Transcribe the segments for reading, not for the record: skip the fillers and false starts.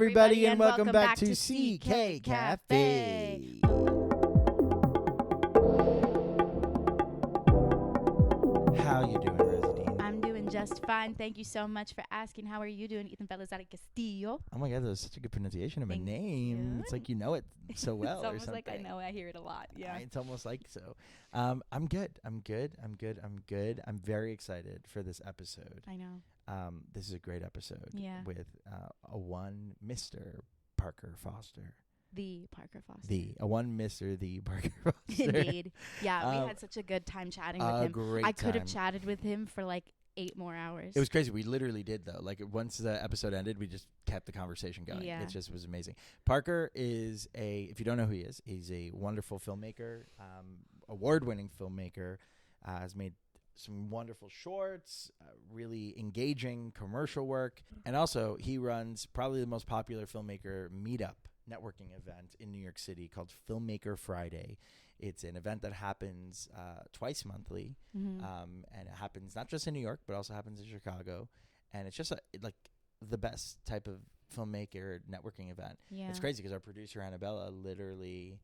everybody, and welcome back to CK Café. How you doing, Rosadine? I'm doing just fine. Thank you so much for asking. How are you doing, Ethan Felizardo Castillo? Oh my God, that was such a good pronunciation of my Thank name. you. It's like you know it so well. It's or almost something. like I know. I hear it a lot. Yeah. It's almost like so. I'm good. I'm very excited for this episode. I know. This is a great episode. Yeah. With a one Mr. Parker Foster. The Parker Foster. The Parker Foster. Indeed. Yeah, we had such a good time chatting with him. Great I could have time. chatted with him for like 8 more hours. It was crazy. We literally did, though. Like, once the episode ended, we just kept the conversation going. Yeah. It just was amazing. Parker is if you don't know who he is, he's a wonderful filmmaker, award-winning filmmaker, has made some wonderful shorts, really engaging commercial work. And also, he runs probably the most popular filmmaker meetup networking event in New York City called Filmmaker Friday. It's an event that happens twice monthly, and it happens not just in New York, but also happens in Chicago. And it's just like the best type of filmmaker networking event. Yeah. It's crazy because our producer Annabella literally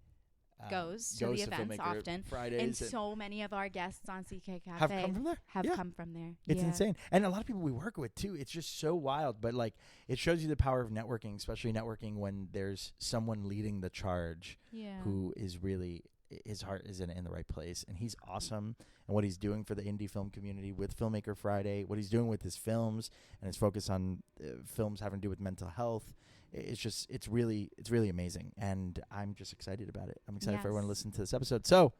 goes to the events Filmmaker often. Fridays, and so many of our guests on CK Café have come from there. come from there. It's insane. And a lot of people we work with too. It's just so wild. But like, it shows you the power of networking, especially networking when there's someone leading the charge who is really, his heart is in the right place. And he's awesome. And what he's doing for the indie film community with Filmmaker Friday, what he's doing with his films and his focus on films having to do with mental health. It's really amazing. And I'm just excited about it. I'm excited for everyone to listen to this episode. So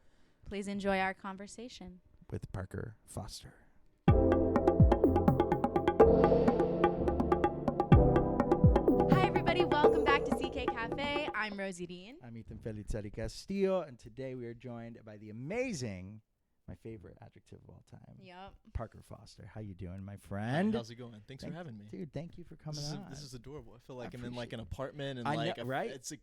please enjoy our conversation with Parker Foster. Hi, everybody. Welcome back to CK Café. I'm Rosie Dean. I'm Ethan Felizardo Castillo. And today we are joined by the amazing, my favorite adjective of all time. Yep. Parker Foster. How you doing, my friend? How's it going? Thanks for having me. Dude, thank you for coming on. This is adorable. I feel like I'm in like an apartment and right? It's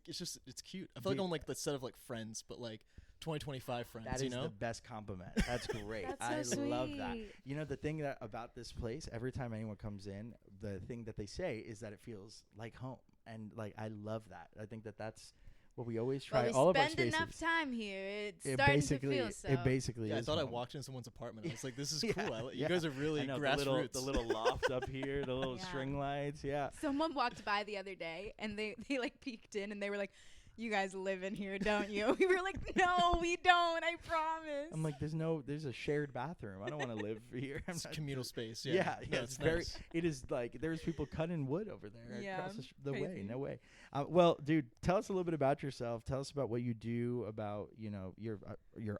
cute. I feel like I'm like the set of like Friends, but like 2025 Friends. That is the best compliment. That's great. That's so I love sweet. that. You know, the thing about this place, every time anyone comes in, the thing that they say is that it feels like home. And like, I love that. I think that's what we always try. All of our spaces. We spend enough time here. It's starting to feel so. It basically is. I thought home. I walked into someone's apartment. I was like, this is cool. You guys are really grassroots. grassroots. The little loft up here, the little string lights. Yeah. Someone walked by the other day and they like peeked in and they were like, "You guys live in here, don't you?" We were like, "No, we don't. I promise." I'm like, there's a shared bathroom. I don't want to live here. It's communal space. Yeah, No, it's very. nice. It is like there's people cutting wood over there across the way. Crazy. No way. Well, dude, tell us a little bit about yourself. Tell us about what you do, about your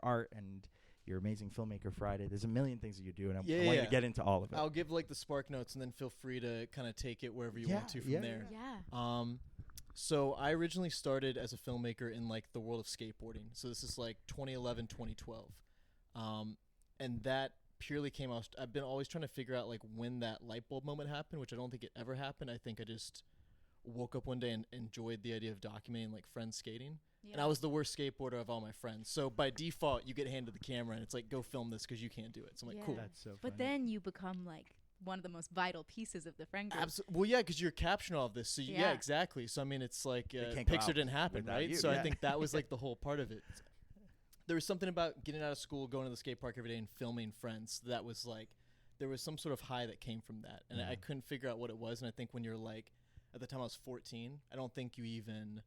art and your amazing Filmmaker Friday. There's a million things that you do, and I want you to get into all of it. I'll give like the spark notes, and then feel free to kind of take it wherever you want to from there. Yeah. So I originally started as a filmmaker in like the world of skateboarding. So this is like 2011, 2012. And that purely came out. I've been always trying to figure out like when that light bulb moment happened, which I don't think it ever happened. I think I just woke up one day and enjoyed the idea of documenting like friends skating. Yeah. And I was the worst skateboarder of all my friends. So by default, you get handed the camera and it's like, go film this because you can't do it. So I'm like, cool. That's so funny. But then you become like one of the most vital pieces of the friend group. Well, yeah, because you're capturing all of this. So yeah, exactly. So I mean, it's like Pixar didn't happen, right? So I think that was like the whole part of it. There was something about getting out of school, going to the skate park every day, and filming friends. That was like, there was some sort of high that came from that, and I couldn't figure out what it was. And I think when you're like, at the time I was 14, I don't think you even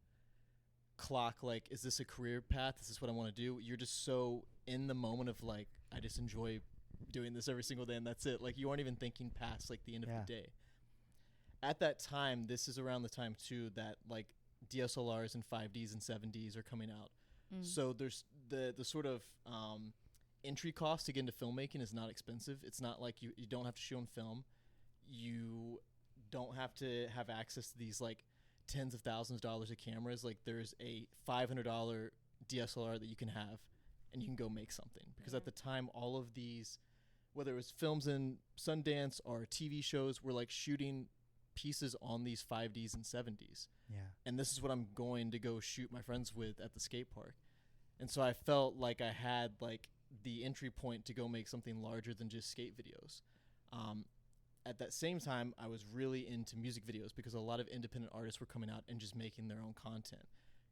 clock like, is this a career path? Is this what I want to do? You're just so in the moment of like, I just enjoy doing this every single day, and that's it. Like, you aren't even thinking past like the end of the day. At that time, this is around the time too that like DSLRs and 5Ds and 7Ds are coming out. So there's the sort of entry cost to get into filmmaking is not expensive. It's not like you don't have to shoot on film. You don't have to have access to these like tens of thousands of dollars of cameras. Like, there's a $500 DSLR that you can have and you can go make something. Because at the time, all of these, whether it was films in Sundance or TV shows, were like shooting pieces on these 5Ds and 7Ds. Yeah. And this is what I'm going to go shoot my friends with at the skate park. And so I felt like I had like the entry point to go make something larger than just skate videos. at that same time, I was really into music videos because a lot of independent artists were coming out and just making their own content.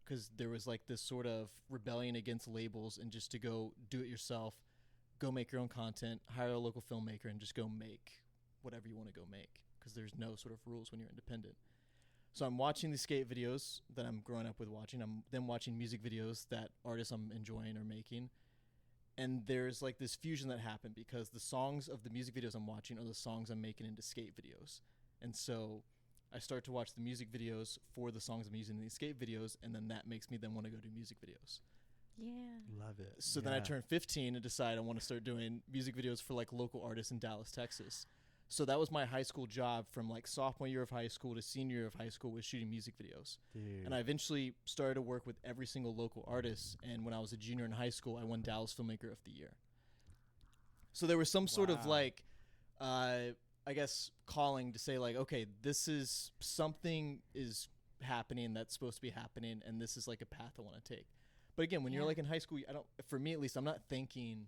Because there was like this sort of rebellion against labels and just to go do it yourself, go make your own content, hire a local filmmaker, and just go make whatever you want to go make. Because there's no sort of rules when you're independent. So I'm watching these skate videos that I'm growing up with watching. I'm then watching music videos that artists I'm enjoying are making. And there's like this fusion that happened because the songs of the music videos I'm watching are the songs I'm making into skate videos. And so I start to watch the music videos for the songs I'm using in these skate videos, and then that makes me then want to go do music videos. Yeah. Love it. So then I turn 15 and decide I want to start doing music videos for like local artists in Dallas, Texas. So that was my high school job from like sophomore year of high school to senior year of high school, was shooting music videos. Dude. And I eventually started to work with every single local artist. And when I was a junior in high school, I won Dallas Filmmaker of the Year. So there was some sort of like, I guess, calling to say like, okay, this is something is happening that's supposed to be happening, and this is like a path I want to take. But again, when you're like in high school, for me at least, I'm not thinking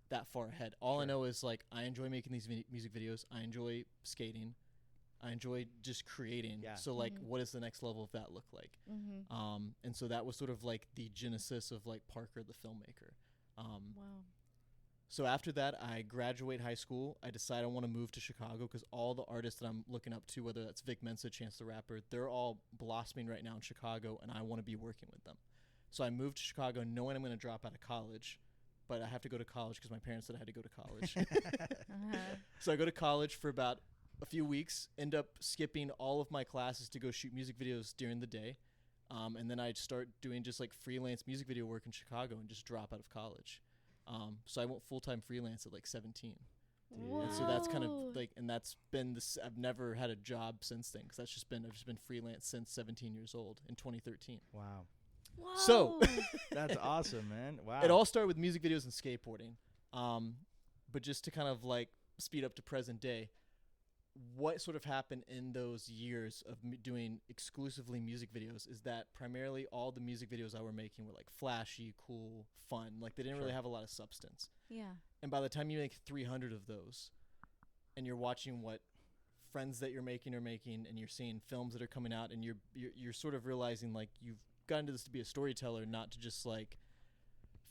that far ahead. All I know is like I enjoy making these music videos. I enjoy skating. I enjoy just creating. Yeah. So like, what does the next level of that look like? And so that was sort of like the genesis of like Parker the filmmaker. Wow. So after that, I graduate high school. I decide I want to move to Chicago because all the artists that I'm looking up to, whether that's Vic Mensa, Chance the Rapper, they're all blossoming right now in Chicago, and I want to be working with them. So I moved to Chicago knowing I'm going to drop out of college, but I have to go to college because my parents said I had to go to college. So I go to college for about a few weeks, end up skipping all of my classes to go shoot music videos during the day. And then I'd start doing just like freelance music video work in Chicago and just drop out of college. So I went full-time freelance at like 17. And so that's kind of like, and that's been this, I've never had a job since then, because I've just been freelance since 17 years old in 2013. Wow. Whoa. So that's awesome, man. Wow. It all started with music videos and skateboarding. But just to kind of like speed up to present day, what sort of happened in those years of doing exclusively music videos is that primarily all the music videos I were making were like flashy, cool, fun. Like they didn't really have a lot of substance. Yeah. And by the time you make 300 of those and you're watching what friends that you're making are making, and you're seeing films that are coming out, and you're sort of realizing like you've gotten into this to be a storyteller, not to just like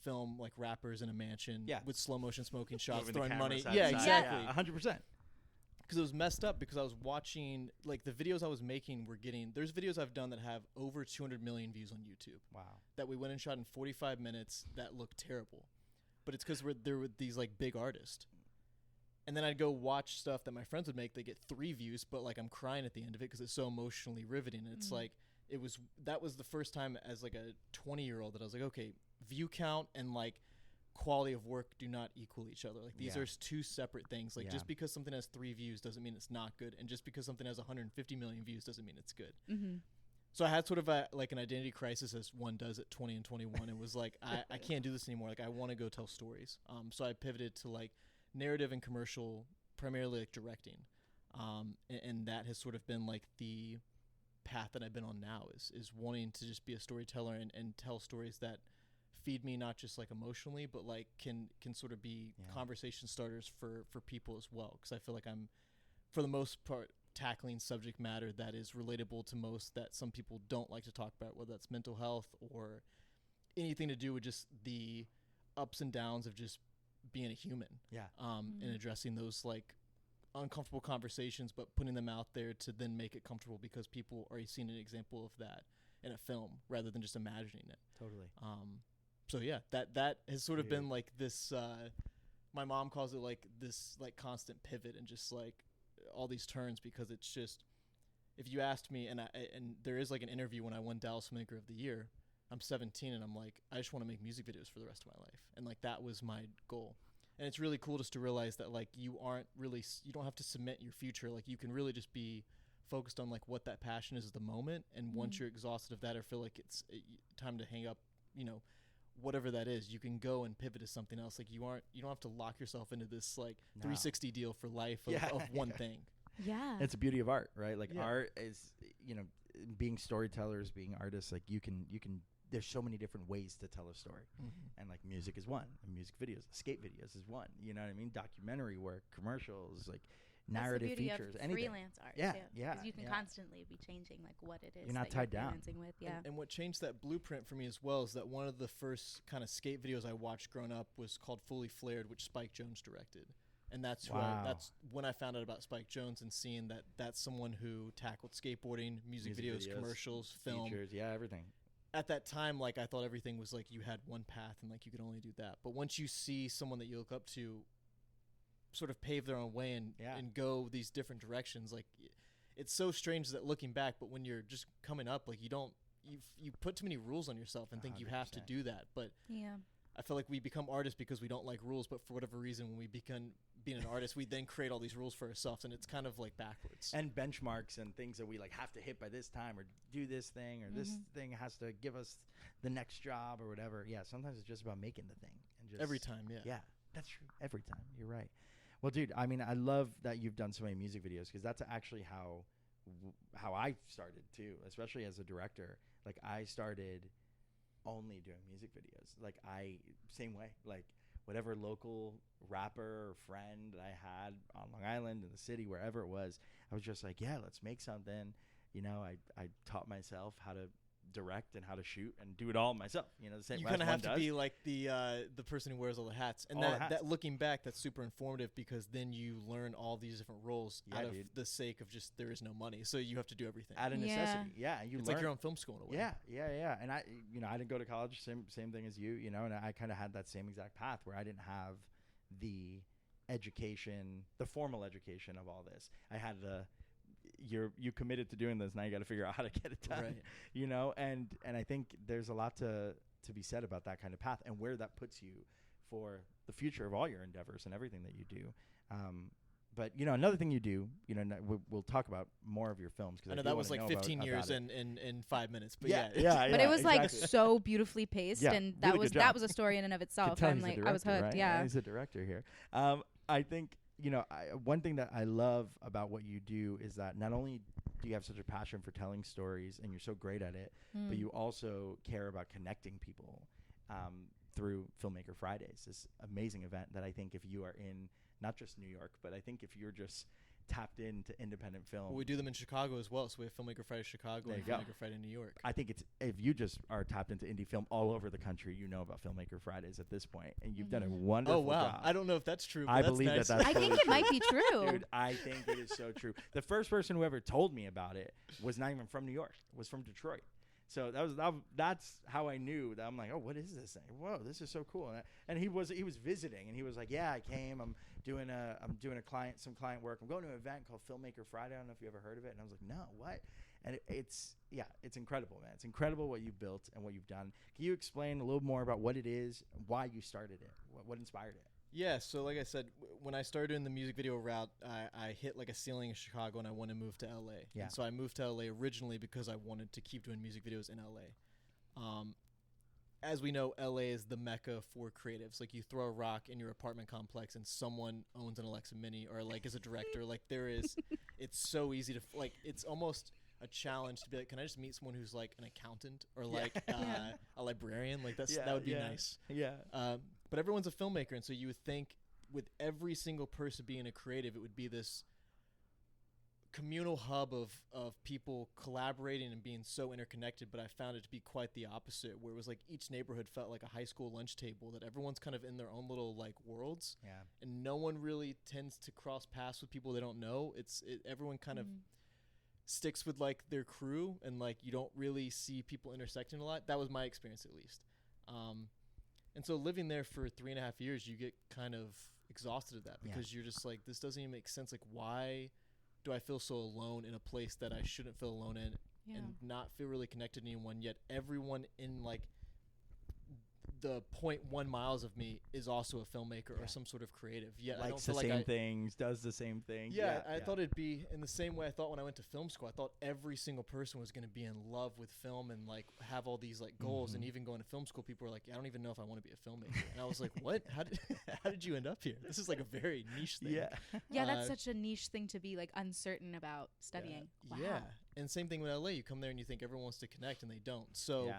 film like rappers in a mansion with slow motion smoking shots, throwing money. Yeah, exactly. Yeah, 100%. Because it was messed up, because I was watching, like, the videos I was making were getting, there's videos I've done that have over 200 million views on YouTube. Wow. That we went and shot in 45 minutes that looked terrible. But it's because there were these, like, big artists. And then I'd go watch stuff that my friends would make. They get 3 views, but, like, I'm crying at the end of it because it's so emotionally riveting. And it's like, that was the first time as, like, a 20-year-old that I was like, okay, view count and, like, quality of work do not equal each other. Like these are two separate things. Like just because something has 3 views doesn't mean it's not good, and just because something has 150 million views doesn't mean it's good. So I had sort of an identity crisis, as one does at 20 and 21. It was like I can't do this anymore. Like I want to go tell stories. So I pivoted to like narrative and commercial, primarily like directing, and that has sort of been like the path that I've been on now, is wanting to just be a storyteller and tell stories that feed me, not just like emotionally, but like can sort of be conversation starters for people as well, because I feel like I'm for the most part tackling subject matter that is relatable to most, that some people don't like to talk about, whether that's mental health or anything to do with just the ups and downs of just being a human, and addressing those like uncomfortable conversations, but putting them out there to then make it comfortable, because people are seeing an example of that in a film rather than just imagining it. Totally. So yeah, that has sort of been like this, my mom calls it like this like constant pivot and just like all these turns, because it's just, if you asked me, and there is like an interview when I won Dallas Filmmaker of the Year, I'm 17 and I'm like, I just want to make music videos for the rest of my life. And like that was my goal. And it's really cool just to realize that like you don't have to submit your future. Like you can really just be focused on like what that passion is at the moment. And once you're exhausted of that or feel like it's time to hang up, whatever that is, you can go and pivot to something else. Like you don't have to lock yourself into this like 360 deal for life of one thing. Yeah. It's the beauty of art, right? Like art is, being storytellers, being artists, like you can, there's so many different ways to tell a story. And like music is one, and music videos, skate videos is one, you know what I mean? Documentary work, commercials, like narrative That's the beauty features, of anything. freelance art. Yeah, too, yeah, because you can yeah. constantly be changing like what it is. You're not that tied you're down. freelancing with. Yeah. And what changed that blueprint for me as well is that one of the first kind of skate videos I watched growing up was called Fully Flared, which Spike Jonze directed. And that's that's when I found out about Spike Jonze and seeing that that's someone who tackled skateboarding, music videos, commercials, film, features, yeah, everything. At that time, like, I thought everything was like you had one path and like you could only do that. But once you see someone that you look up to sort of pave their own way and go these different directions, like, it's so strange that looking back, but when you're just coming up, like, you put too many rules on yourself and think you have to do that. But Yeah. I feel like we become artists because we don't like rules, but for whatever reason, when we become being an artist, we then create all these rules for ourselves, and it's kind of like backwards. And benchmarks and things that we like have to hit by this time, or do this thing, or this thing has to give us the next job or whatever. Yeah, sometimes it's just about making the thing. And just Every time, yeah. Yeah, that's true. Every time. You're right. Well, dude, I mean, I love that you've done so many music videos, because that's actually how I started too, especially as a director. Like, I started only doing music videos. Like, same way, like whatever local rapper or friend that I had on Long Island, in the city, wherever it was, I was just like, yeah, let's make something. You know, I taught myself how to direct and how to shoot and do it all myself. You know, the same. You kind of have to be like the person who wears all the hats. And that looking back, that's super informative, because then you learn all these different roles out of the sake of just there is no money, so you have to do everything out of necessity. Yeah, you it's learn. like your own film school in a way. Yeah. And I didn't go to college. Same thing as you. You know, and I kind of had that same exact path where I didn't have the education, the formal education of all this. I had you committed to doing this, now you got to figure out how to get it done. Right. You know, and I think there's a lot to be said about that kind of path and where that puts you for the future of all your endeavors and everything that you do. But you know, another thing you do, you know, we'll talk about more of your films, because I know that was like 15 years in 5 minutes, but yeah. But it was like so beautifully paced, and that really was a story in and of itself. I'm like, I was hooked. Right? Yeah, he's a director here. I think, you know, one thing that I love about what you do is that not only do you have such a passion for telling stories and you're so great at it, but you also care about connecting people through Filmmaker Fridays, this amazing event that I think if you are in not just New York, but I think if you're just tapped into independent film. Well, we do them in Chicago as well. So we have Filmmaker Friday Chicago and Filmmaker Friday New York. I think if you just are tapped into indie film all over the country, you know about Filmmaker Fridays at this point, and you've done a wonderful job. I don't know if that's true. But I that's believe nice. that's I think it might be true. Dude, I think it is so true. The first person who ever told me about it was not even from New York. It was from Detroit. So that's how I knew that. I'm like, oh, what is this thing? Whoa, this is so cool. And he was visiting, and he was like, yeah, I came. I'm doing some client work. I'm going to an event called Filmmaker Friday. I don't know if you ever heard of it. And I was like, no, what? And it's incredible, man. It's incredible what you've built and what you've done. Can you explain a little more about what it is, why you started it, what inspired it? Yeah, so like I said, when I started doing the music video route, I hit like a ceiling in Chicago, and I wanted to move to LA. Yeah. And so I moved to LA originally because I wanted to keep doing music videos in LA. As we know, LA is the mecca for creatives. Like, you throw a rock in your apartment complex and someone owns an Alexa Mini, or like is a director. Like, it's so easy to, like, it's almost a challenge to be like, can I just meet someone who's like an accountant or like a librarian? Like, that would be nice. Yeah. But everyone's a filmmaker, and so you would think with every single person being a creative, it would be this communal hub of people collaborating and being so interconnected. But I found it to be quite the opposite, where it was like each neighborhood felt like a high school lunch table, that everyone's kind of in their own little like worlds, and no one really tends to cross paths with people they don't know. Everyone kind of sticks with like their crew, and like you don't really see people intersecting a lot. That was my experience, at least. And so living there for 3.5 years, you get kind of exhausted of that, because you're just like, this doesn't even make sense. Like, why do I feel so alone in a place that I shouldn't feel alone in, and not feel really connected to anyone, yet everyone in like the 0.1 miles of me is also a filmmaker or some sort of creative. Yet I don't feel like things, does the same thing. I thought it'd be in the same way I thought when I went to film school. I thought every single person was going to be in love with film and like have all these like goals. And even going to film school, people were like, I don't even know if I want to be a filmmaker. And I was like, what? How did you end up here? This is like a very niche thing. Yeah, that's such a niche thing to be like uncertain about studying. Wow. Yeah. And same thing with LA. You come there and you think everyone wants to connect, and they don't. So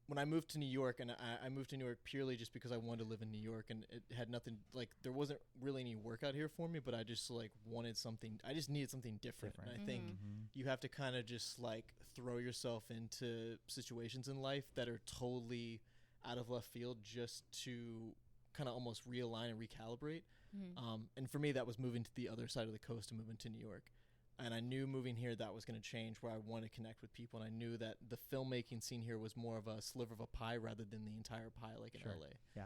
when I moved to New York, and I moved to New York purely just because I wanted to live in New York, and it had nothing, like, there wasn't really any work out here for me, but I just, like, wanted something, I just needed something different. And I think you have to kind of just, like, throw yourself into situations in life that are totally out of left field just to kind of almost realign and recalibrate. And for me, that was moving to the other side of the coast and moving to New York. And I knew moving here that was going to change, where I wanted to connect with people. And I knew that the filmmaking scene here was more of a sliver of a pie rather than the entire pie like in LA. Yeah.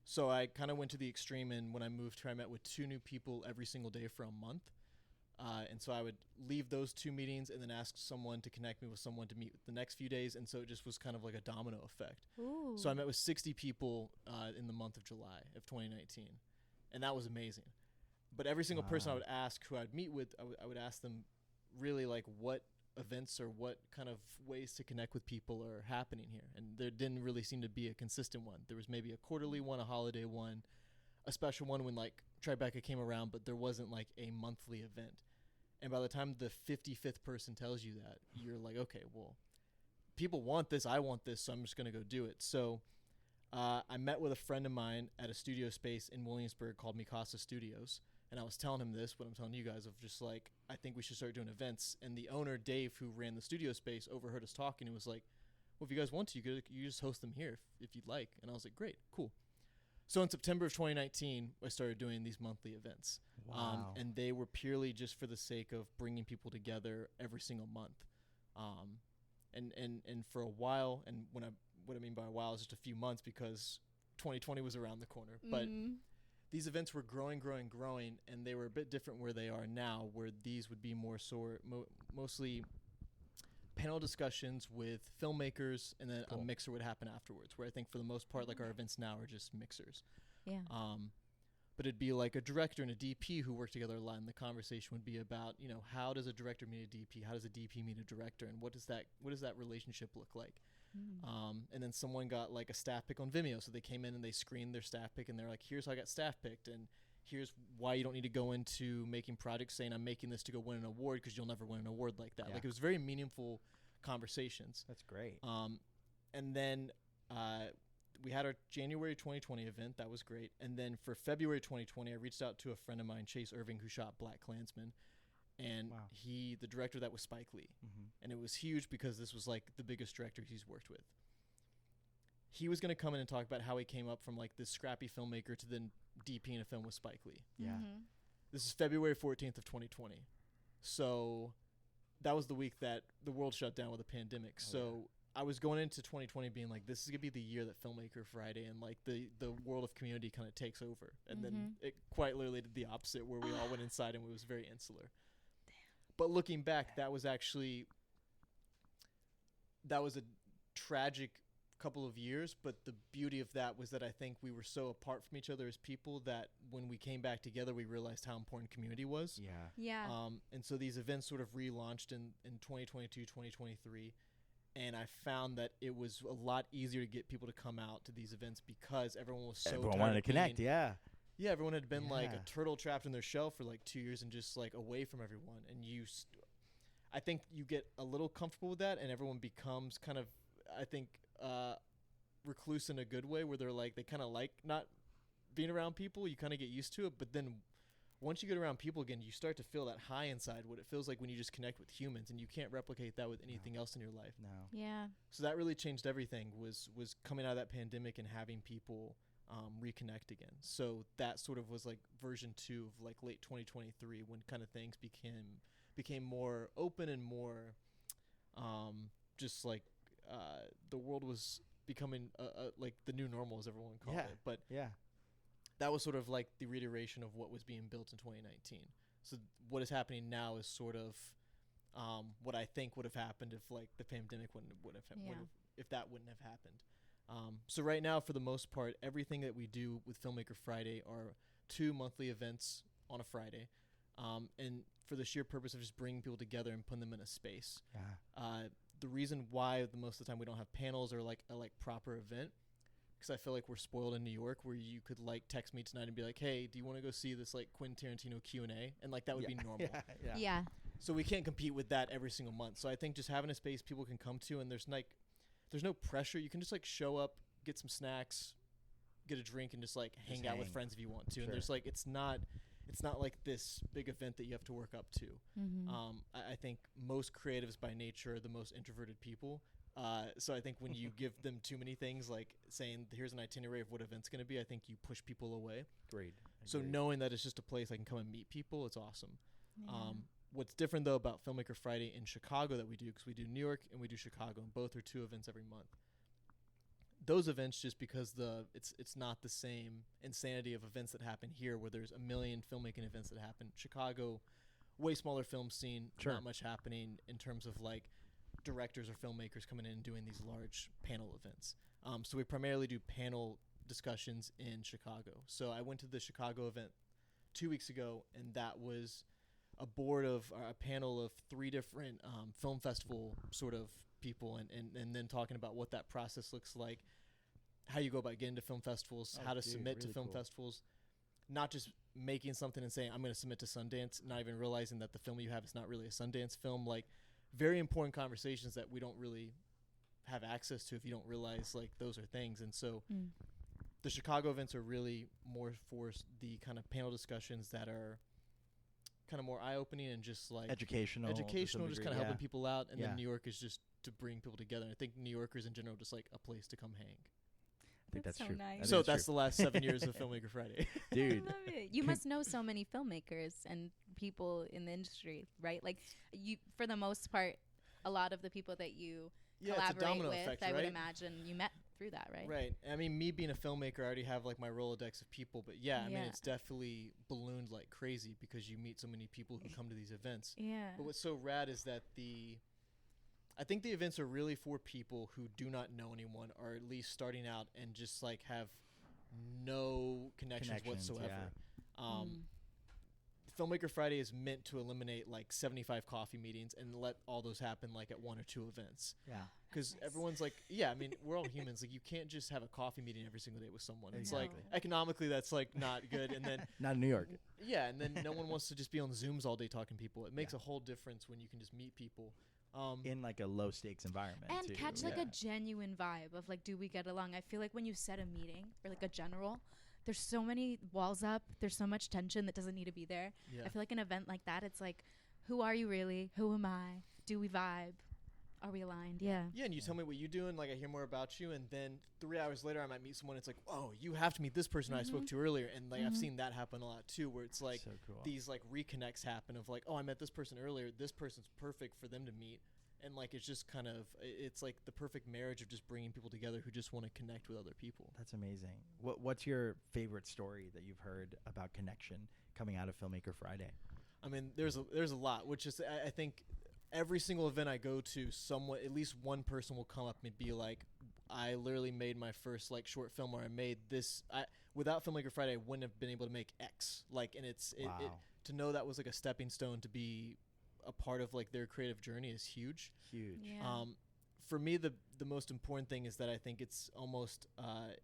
So I kind of went to the extreme, and when I moved here, I met with 2 new people every single day for a month. And so I would leave those 2 meetings and then ask someone to connect me with someone to meet the next few days. And so it just was kind of like a domino effect. Ooh. So I met with 60 people in the month of July of 2019. And that was amazing. But every single person I would ask who I'd meet with, I would ask them really, like, what events or what kind of ways to connect with people are happening here. And there didn't really seem to be a consistent one. There was maybe a quarterly one, a holiday one, a special one when, like, Tribeca came around, but there wasn't, like, a monthly event. And by the time the 55th person tells you that, you're like, okay, well, people want this, I want this, so I'm just going to go do it. So I met with a friend of mine at a studio space in Williamsburg called Mikasa Studios. And I was telling him this, what I'm telling you guys, of just like, I think we should start doing events. And the owner, Dave, who ran the studio space, overheard us talking and was like, well, if you guys want to, you just host them here if you'd like. And I was like, great, cool. So in September of 2019, I started doing these monthly events. Wow. And they were purely just for the sake of bringing people together every single month. And for a while, and what I mean by a while is just a few months, because 2020 was around the corner. But these events were growing, and they were a bit different where they are now, where these would be more mostly panel discussions with filmmakers, and then a mixer would happen afterwards, where I think for the most part, like, our events now are just mixers. Yeah. But it'd be like a director and a DP who work together a lot, and the conversation would be about, you know, how does a director meet a DP? How does a DP meet a director? And what does that relationship look like? And then someone got, like, a staff pick on Vimeo. So they came in and they screened their staff pick, and they're like, here's how I got staff picked, and here's why you don't need to go into making projects saying I'm making this to go win an award, because you'll never win an award like that. Like, it was very meaningful conversations. That's great. And then we had our January 2020 event. That was great. And then for February 2020, I reached out to a friend of mine, Chase Irving, who shot Black Klansman. And the director of that was Spike Lee. And it was huge because this was, like, the biggest director he's worked with. He was going to come in and talk about how he came up from, like, this scrappy filmmaker to then DPing a film with Spike Lee. Yeah. This is February 14th of 2020. So that was the week that the world shut down with a pandemic. I was going into 2020 being like, this is going to be the year that Filmmaker Friday and, like, the world of community kind of takes over. And then it quite literally did the opposite, where we all went inside and it was very insular. But looking back, that was a tragic couple of years, but the beauty of that was that I think we were so apart from each other as people that when we came back together, we realized how important community was. Yeah. And so these events sort of relaunched in 2022, 2023. And I found that it was a lot easier to get people to come out to these events because everyone was so everyone wanted to connect. Yeah, everyone had been like a turtle trapped in their shell for like 2 years and just like away from everyone. And I think you get a little comfortable with that, and everyone becomes kind of, I think, recluse in a good way, where they're like, they kind of like not being around people. You kind of get used to it, but then once you get around people again, you start to feel that high inside, what it feels like when you just connect with humans, and you can't replicate that with anything else in your life. No. Yeah. So that really changed everything, was coming out of that pandemic and having people reconnect again. So that sort of was like version 2 of like late 2023, when kind of things became more open and more just like the world was becoming like the new normal, as everyone called it. But that was sort of like the reiteration of what was being built in 2019. So what is happening now is sort of what I think would have happened if like the pandemic if that wouldn't have happened. So right now, for the most part, everything that we do with Filmmaker Friday are 2 monthly events on a Friday, and for the sheer purpose of just bringing people together and putting them in a space. The reason why most of the time we don't have panels or like a proper event, because I feel like we're spoiled in New York, where you could like text me tonight and be like, hey, do you want to go see this like Quentin Tarantino Q&A? And like that would be normal. Yeah. So we can't compete with that every single month. So I think just having a space people can come to, and there's like there's no pressure. You can just like show up, get some snacks, get a drink, and just like hang out with friends if you want to. Sure. And there's like it's not like this big event that you have to work up to. I think most creatives by nature are the most introverted people. So I think when you give them too many things, like saying here's an itinerary of what event's going to be, I think you push people away. Great. So knowing that it's just a place I can come and meet people, it's awesome. Yeah. What's different though about Filmmaker Friday in Chicago that we do, because we do New York and we do Chicago, and both are 2 events every month. Those events, just because it's not the same insanity of events that happen here, where there's a million filmmaking events that happen. Chicago, way smaller film scene, sure. Not much happening in terms of like directors or filmmakers coming in and doing these large panel events. So we primarily do panel discussions in Chicago. So I went to the Chicago event 2 weeks ago, and that was a board of a panel of 3 different film festival sort of people, and then talking about what that process looks like, how you go about getting to film festivals, how to submit to film festivals, not just making something and saying I'm going to submit to Sundance, not even realizing that the film you have is not really a Sundance film. Like, very important conversations that we don't really have access to if you don't realize like those are things. And so the Chicago events are really more for the kind of panel discussions that are kind of more eye-opening and just like educational, just kind of helping people out. And then New York is just to bring people together. I think New Yorkers in general just like a place to come hang. I think that's true. Nice. So that's the last 7 years of Filmmaker Friday. Dude. I love it. You must know so many filmmakers and people in the industry, right? Like, you, for the most part, a lot of the people that you collaborate with, effect, I would imagine you met through that, right? Right. I mean, me being a filmmaker, I already have like my Rolodex of people, but I mean, it's definitely ballooned like crazy because you meet so many people who come to these events. Yeah. But what's so rad is that I think the events are really for people who do not know anyone, or at least starting out and just like have no connections whatsoever. Filmmaker Friday is meant to eliminate like 75 coffee meetings and let all those happen like at 1 or 2 events. Yeah. Because everyone's like, I mean, we're all humans. Like, you can't just have a coffee meeting every single day with someone. It's like, economically, that's like not good. And then not in New York. Yeah. And then no one wants to just be on Zooms all day talking to people. It makes a whole difference when you can just meet people. In like a low stakes environment. And catch like a genuine vibe of like, do we get along? I feel like when you set a meeting or like a general, there's so many walls up. There's so much tension that doesn't need to be there. Yeah. I feel like an event like that, it's like, who are you really? Who am I? Do we vibe? Are we aligned? Yeah. Yeah, and you tell me what you do, and like I hear more about you, and then 3 hours later I might meet someone. It's like, oh, you have to meet this person I spoke to earlier, and like I've seen that happen a lot too, where it's like these like reconnects happen of like, oh, I met this person earlier. This person's perfect for them to meet. And like it's just kind of it's like the perfect marriage of just bringing people together who just want to connect with other people. That's amazing. What's your favorite story that you've heard about connection coming out of Filmmaker Friday? I mean, there's a lot, which is I think every single event I go to, somewhat at least one person will come up and be like, I literally made my first like short film, or I made this. Without Filmmaker Friday, I wouldn't have been able to make X. Like, and it to know that was like a stepping stone to be a part of like their creative journey is huge. Yeah. For me, the most important thing is that I think it's almost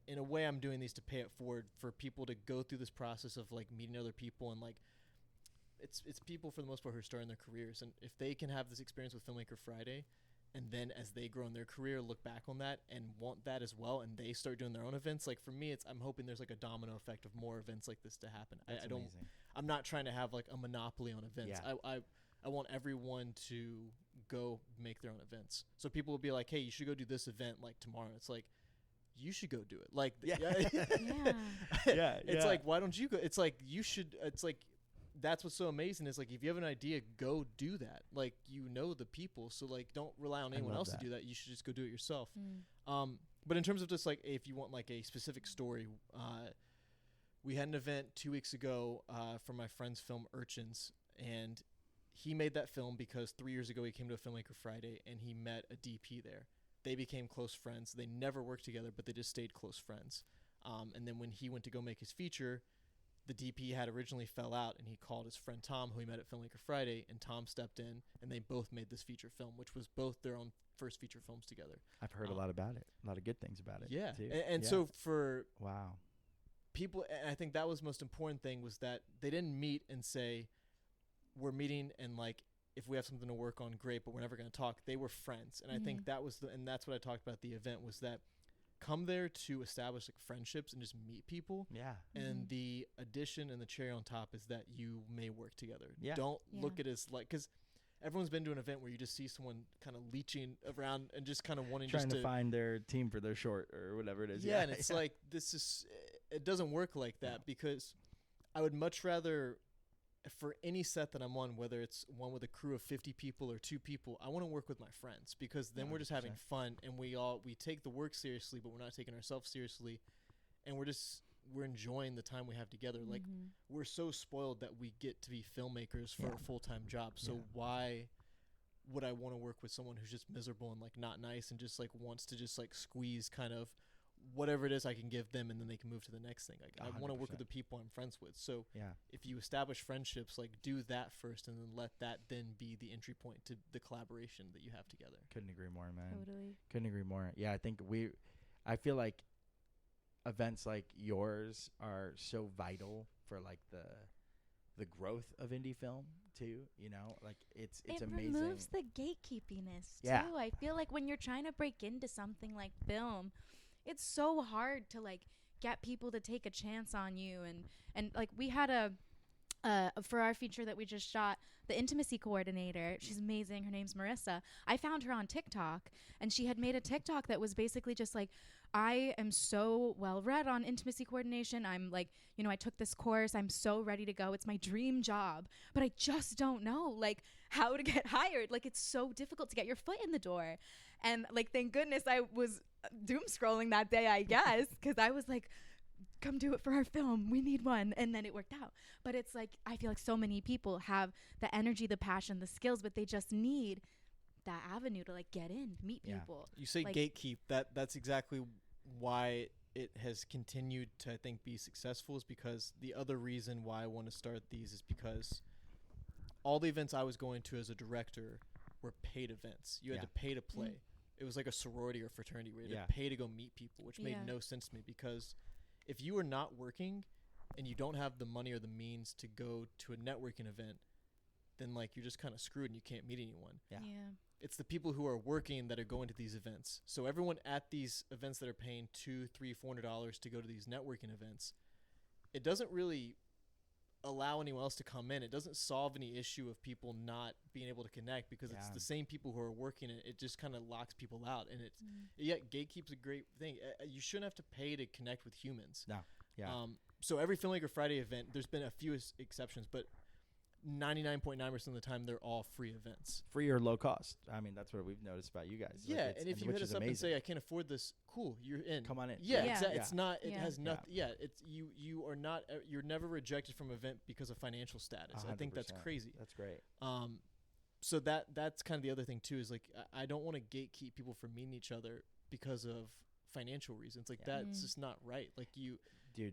in a way I'm doing these to pay it forward for people to go through this process of like meeting other people, and like it's people for the most part who are starting their careers, and if they can have this experience with Filmmaker Friday, and then as they grow in their career look back on that and want that as well, and they start doing their own events, like for me I'm hoping there's like a domino effect of more events like this to happen. I'm not trying to have like a monopoly on events. I want everyone to go make their own events. So people will be like, hey, you should go do this event like tomorrow. It's like, you should go do it. Like, it's like, why don't you go? It's like, you should, it's like, that's what's so amazing is like, if you have an idea, go do that. Like, you know the people. So like, don't rely on anyone else to do that. You should just go do it yourself. But in terms of just like, if you want like a specific story, we had an event 2 weeks ago for my friend's film Urchins, and he made that film because 3 years ago he came to a Filmmaker Friday and he met a DP there. They became close friends. They never worked together, but they just stayed close friends. And then when he went to go make his feature, the DP had originally fell out, and he called his friend Tom, who he met at Filmmaker Friday, and Tom stepped in, and they both made this feature film, which was both their own first feature films together. I've heard a lot about it, a lot of good things about it. Yeah, too. And so for wow, people, and I think that was the most important thing, was that they didn't meet and say, we're meeting and like if we have something to work on, great, but we're never going to talk. They were friends. And I think that was and that's what I talked about at the event, was that come there to establish like friendships and just meet people. Yeah. And the addition and the cherry on top is that you may work together. Yeah. Don't look at it as like, because everyone's been to an event where you just see someone kind of leeching around and just kind of wanting trying just to find their team for their short or whatever it is. Yeah, and it's like, it doesn't work like that, because I would much rather, for any set that I'm on, whether it's one with a crew of 50 people or 2 people, I want to work with my friends, because then 100%. We're just having fun, and we take the work seriously, but we're not taking ourselves seriously, and we're enjoying the time we have together. Like, we're so spoiled that we get to be filmmakers for a full-time job. So why would I want to work with someone who's just miserable and like not nice and just like wants to just like squeeze kind of whatever it is I can give them, and then they can move to the next thing. Like, I want to work with the people I'm friends with. So if you establish friendships, like, do that first, and then let that then be the entry point to the collaboration that you have together. Couldn't agree more, man. Totally. Couldn't agree more. Yeah, I feel like events like yours are so vital for like the growth of indie film too, you know, like it's amazing. It removes the gatekeepiness too. I feel like when you're trying to break into something like film, it's so hard to like get people to take a chance on you. And like, we had for our feature that we just shot, the intimacy coordinator, she's amazing, her name's Marissa. I found her on TikTok, and she had made a TikTok that was basically just like, I am so well read on intimacy coordination. I'm like, you know, I took this course. I'm so ready to go. It's my dream job, but I just don't know like how to get hired. Like, it's so difficult to get your foot in the door. And like, thank goodness I was doom scrolling that day, I guess, because I was like, come do it for our film. We need one. And then it worked out. But it's like, I feel like so many people have the energy, the passion, the skills, but they just need that avenue to like get in, meet people. You say like, gatekeep. That's exactly why it has continued to, I think, be successful, is because the other reason why I want to start these is because all the events I was going to as a director were paid events. You had to pay to play. It was like a sorority or fraternity where you had to pay to go meet people, which made no sense to me, because if you are not working and you don't have the money or the means to go to a networking event, then like, you're just kind of screwed and you can't meet anyone. Yeah. It's the people who are working that are going to these events. So everyone at these events that are paying $200, $300, $400 to go to these networking events, it doesn't really allow anyone else to come in. It doesn't solve any issue of people not being able to connect, because it's the same people who are working it. It just kind of locks people out, and it's gatekeep's a great thing. You shouldn't have to pay to connect with humans. No. Yeah. So every Filmmaker Friday event, there's been a few exceptions, but 99.9% of the time, they're all free events. Free or low cost. I mean, that's what we've noticed about you guys. Yeah, like, and if you hit us up and say, I can't afford this, cool, you're in. Come on in. Yeah, exactly. It's not, it has nothing. Yeah, it's you are not, you're never rejected from an event because of financial status. 100%. I think that's crazy. That's great. So that's kind of the other thing too, is like, I don't want to gatekeep people from meeting each other because of financial reasons. Like, that's just not right. Like, dude,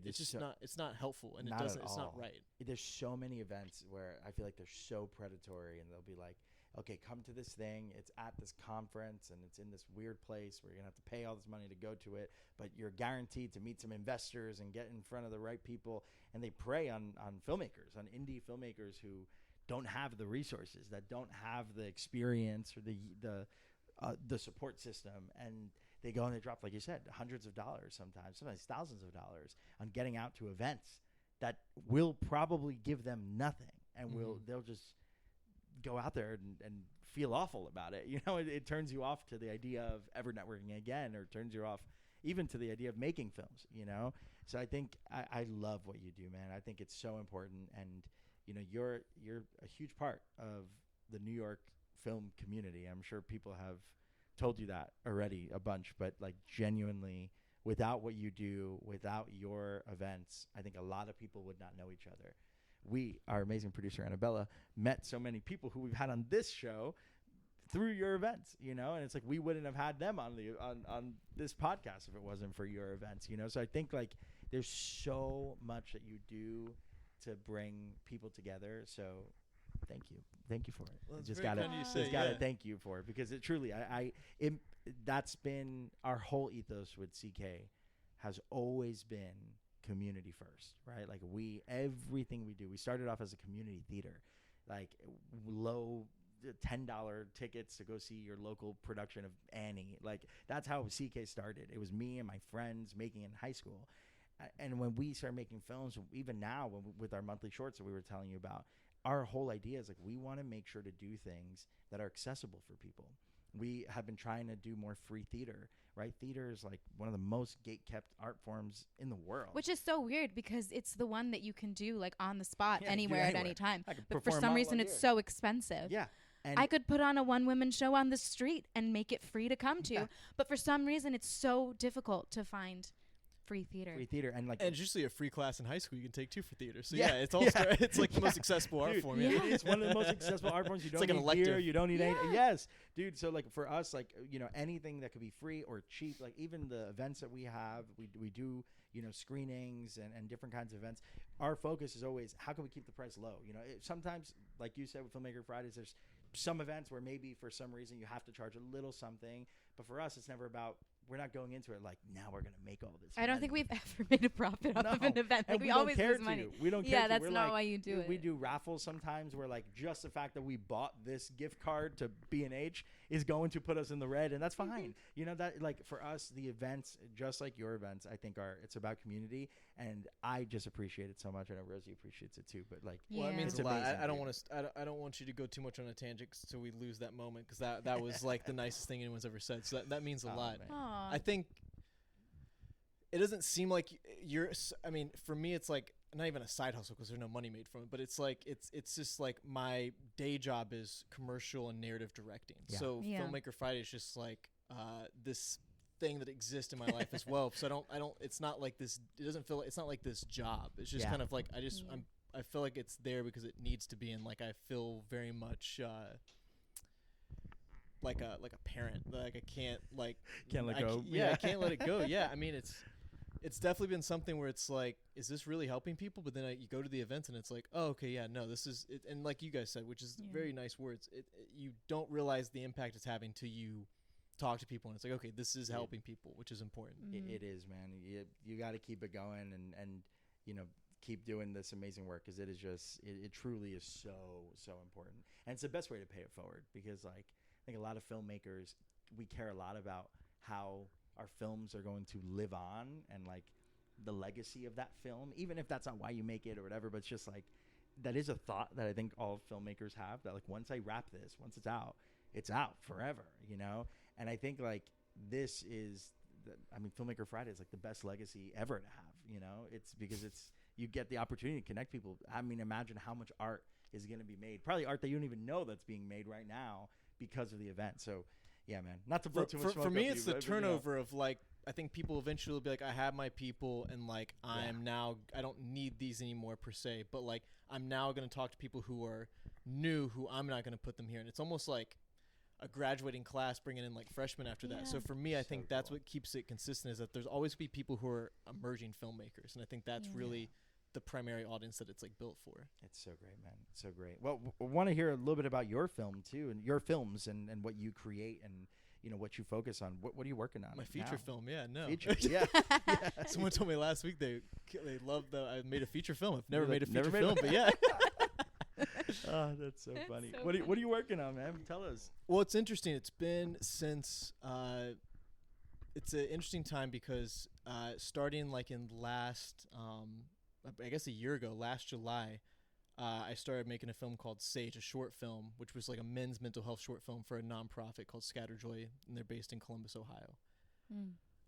it's just it's not helpful, and it's not right. There's so many events where I feel like they're so predatory, and they'll be like, okay, come to this thing, it's at this conference, and it's in this weird place where you're gonna have to pay all this money to go to it, but you're guaranteed to meet some investors and get in front of the right people. And they prey on filmmakers, on indie filmmakers who don't have the resources, that don't have the experience or the support system, and they go and they drop, like you said, hundreds of dollars, sometimes thousands of dollars on getting out to events that will probably give them nothing, and they'll just go out there and feel awful about it. You know, it turns you off to the idea of ever networking again, or turns you off even to the idea of making films, you know? So I think I love what you do, man. I think it's so important, and you know, you're a huge part of the New York film community. I'm sure people have told you that already a bunch, but like, genuinely, without what you do, without your events, I think a lot of people would not know each other. Our amazing producer Annabella, met so many people who we've had on this show through your events, you know, and it's like, we wouldn't have had them on this podcast if it wasn't for your events, you know. So I think like, there's so much that you do to bring people together. So thank you for it. Well, just gotta thank you for it, because it truly, that's been our whole ethos with CK, has always been community first, right? Like, everything we do, we started off as a community theater, like low $10 tickets to go see your local production of Annie. Like, that's how CK started. It was me and my friends making it in high school. And when we started making films, even now with our monthly shorts that we were telling you about, our whole idea is like, we want to make sure to do things that are accessible for people. We have been trying to do more free theater, right? Theater is like one of the most gate-kept art forms in the world. Which is so weird because it's the one that you can do like on the spot anywhere at any time. But for some reason it's so expensive. Yeah. And I could put on a one-woman show on the street and make it free to come to. But for some reason it's so difficult to find free theater. And like, and it's usually a free class in high school you can take too for theater. So it's all it's like the most accessible art form. It is one of the most accessible art forms. You don't need beer, you don't need anything. Yes, dude. So like for us, like, you know, anything that could be free or cheap, like even the events that we have, we do, you know, screenings and different kinds of events. Our focus is always, how can we keep the price low? You know, sometimes, like you said with Filmmaker Fridays, there's some events where maybe for some reason you have to charge a little something, but for us it's never about, we're not going into it like, now we're going to make all this money. I don't think we've ever made a profit off of an event. Like, we always lose money. We don't care. Yeah, that's not why you do it. We do raffles sometimes where like just the fact that we bought this gift card to B&H is going to put us in the red, and that's fine. You know, that like for us, the events, just like your events, I think it's about community, and I just appreciate it so much. I know Rosie appreciates it too, but like, well, it means a lot. I don't want to. I don't want you to go too much on a tangent so we lose that moment, because that was like the nicest thing anyone's ever said. So that means a lot. I think it doesn't seem like you're. I mean, for me, it's like not even a side hustle because there's no money made from it. But it's like it's just like my day job is commercial and narrative directing. Yeah. So Filmmaker Friday is just like this thing that exists in my life as well. So I don't. It's not like this. It doesn't feel. It's not like this job. It's just kind of like I feel like it's there because it needs to be, and like I feel very much. Like a parent, like I can't let go. I can't let it go. Yeah, I mean it's definitely been something where it's like, is this really helping people? But then you go to the events and it's like, oh, okay, yeah, no, this is it. And like you guys said, which is very nice words, you don't realize the impact it's having till you talk to people and it's like, okay, this is helping people, which is important. It is, man. You got to keep it going and you know, keep doing this amazing work, because it is just it truly is so important, and it's the best way to pay it forward, because like, I think a lot of filmmakers, we care a lot about how our films are going to live on and like the legacy of that film, even if that's not why you make it or whatever. But it's just like, that is a thought that I think all filmmakers have, that like, once I wrap this, once it's out forever, you know? And I think like this is, Filmmaker Friday is like the best legacy ever to have, you know? It's because you get the opportunity to connect people. I mean, imagine how much art is going to be made, probably art that you don't even know that's being made right now, because of the event. So yeah, man, not to blow too much smoke. For me, it's the turnover of like, I think people eventually will be like, I have my people, and like I don't need these anymore per se, but like I'm now going to talk to people who are new, who I'm not going to put them here. And it's almost like a graduating class bringing in like freshmen after that. So for me, I think that's what keeps it consistent, is that there's always be people who are emerging filmmakers. And I think that's really the primary audience that it's like built for. It's so great, man. It's so great. Well, I want to hear a little bit about your film too, and your films and what you create, and you know, what you focus on. What are you working on? My feature film. Feature, yeah. Someone told me last week they love that I made a feature film. I've never made a feature film, but yeah. Oh, that's so funny. So what are you working on, man? Tell us. Well, it's interesting. It's been since it's an interesting time, because starting like in last I guess a year ago, last July, I started making a film called Sage, a short film, which was like a men's mental health short film for a nonprofit called Scatterjoy, and they're based in Columbus, Ohio.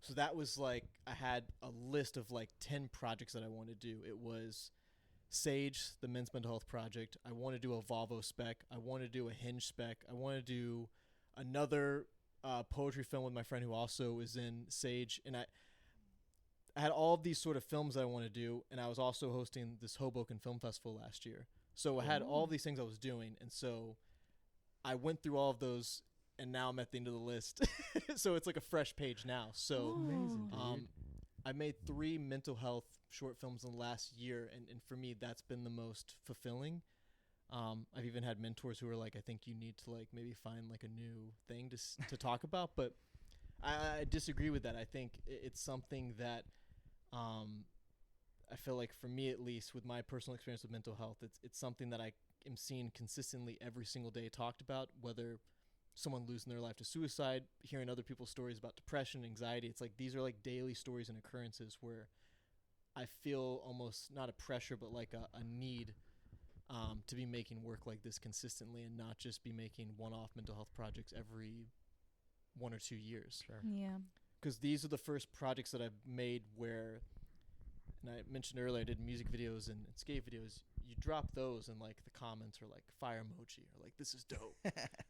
So that was like, I had a list of like 10 projects that I wanted to do. It was Sage, the men's mental health project. I want to do a Volvo spec. I want to do a Hinge spec. I want to do another poetry film with my friend who also is in Sage, and I had all of these sort of films that I want to do, and I was also hosting this Hoboken Film Festival last year. So I had all of these things I was doing, and so I went through all of those, and now I'm at the end of the list. So it's like a fresh page now. So amazing, dude. I made 3 mental health short films in the last year, and for me, that's been the most fulfilling. I've even had mentors who are like, I think you need to like maybe find like a new thing to talk about, but I disagree with that. I think it's something that I feel like, for me at least, with my personal experience with mental health, it's something that I am seeing consistently every single day talked about, whether someone losing their life to suicide, hearing other people's stories about depression, anxiety. It's like these are like daily stories and occurrences where I feel almost not a pressure, but like a need to be making work like this consistently and not just be making one-off mental health projects every 1 or 2 years. Sure. Yeah. Because these are the first projects that I've made where, and I mentioned earlier, I did music videos and skate videos. You drop those and like the comments are like fire emoji or like, this is dope.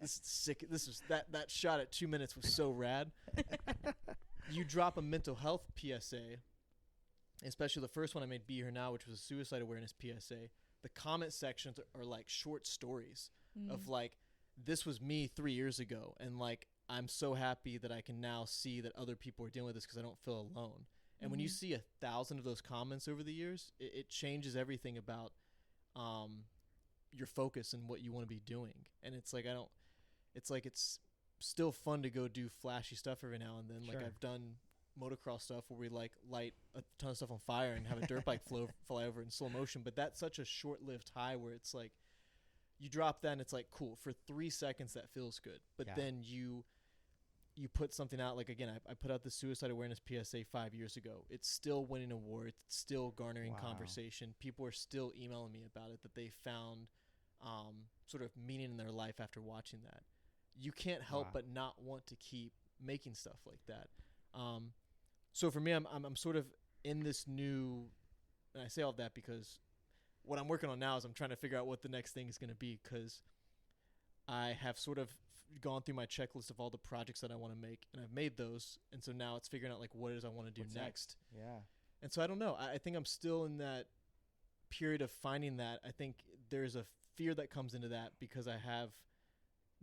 This is sick. This is that shot at 2 minutes was so rad. You drop a mental health PSA, especially the first one I made, Be Here Now, which was a suicide awareness PSA. The comment sections are like short stories of like, this was me 3 years ago. And like, I'm so happy that I can now see that other people are dealing with this because I don't feel alone. And when you see 1,000 of those comments over the years, it changes everything about your focus and what you want to be doing. And it's like, it's still fun to go do flashy stuff every now and then. Sure. Like I've done motocross stuff where we like light a ton of stuff on fire and have a dirt bike fly over in slow motion. But that's such a short-lived high where it's like, you drop that and it's like, cool, for 3 seconds that feels good. But then you put something out, like again, I put out the suicide awareness PSA 5 years ago. It's still winning awards. It's still garnering conversation. People are still emailing me about it, that they found sort of meaning in their life after watching that. You can't help but not want to keep making stuff like that. So for me, I'm sort of in this new, and I say all of that because what I'm working on now is I'm trying to figure out what the next thing is going to be, because I have sort of gone through my checklist of all the projects that I want to make, and I've made those. And so now it's figuring out like what it is I want to do next. Yeah. And so I don't know. I think I'm still in that period of finding that. I think there's a fear that comes into that because I have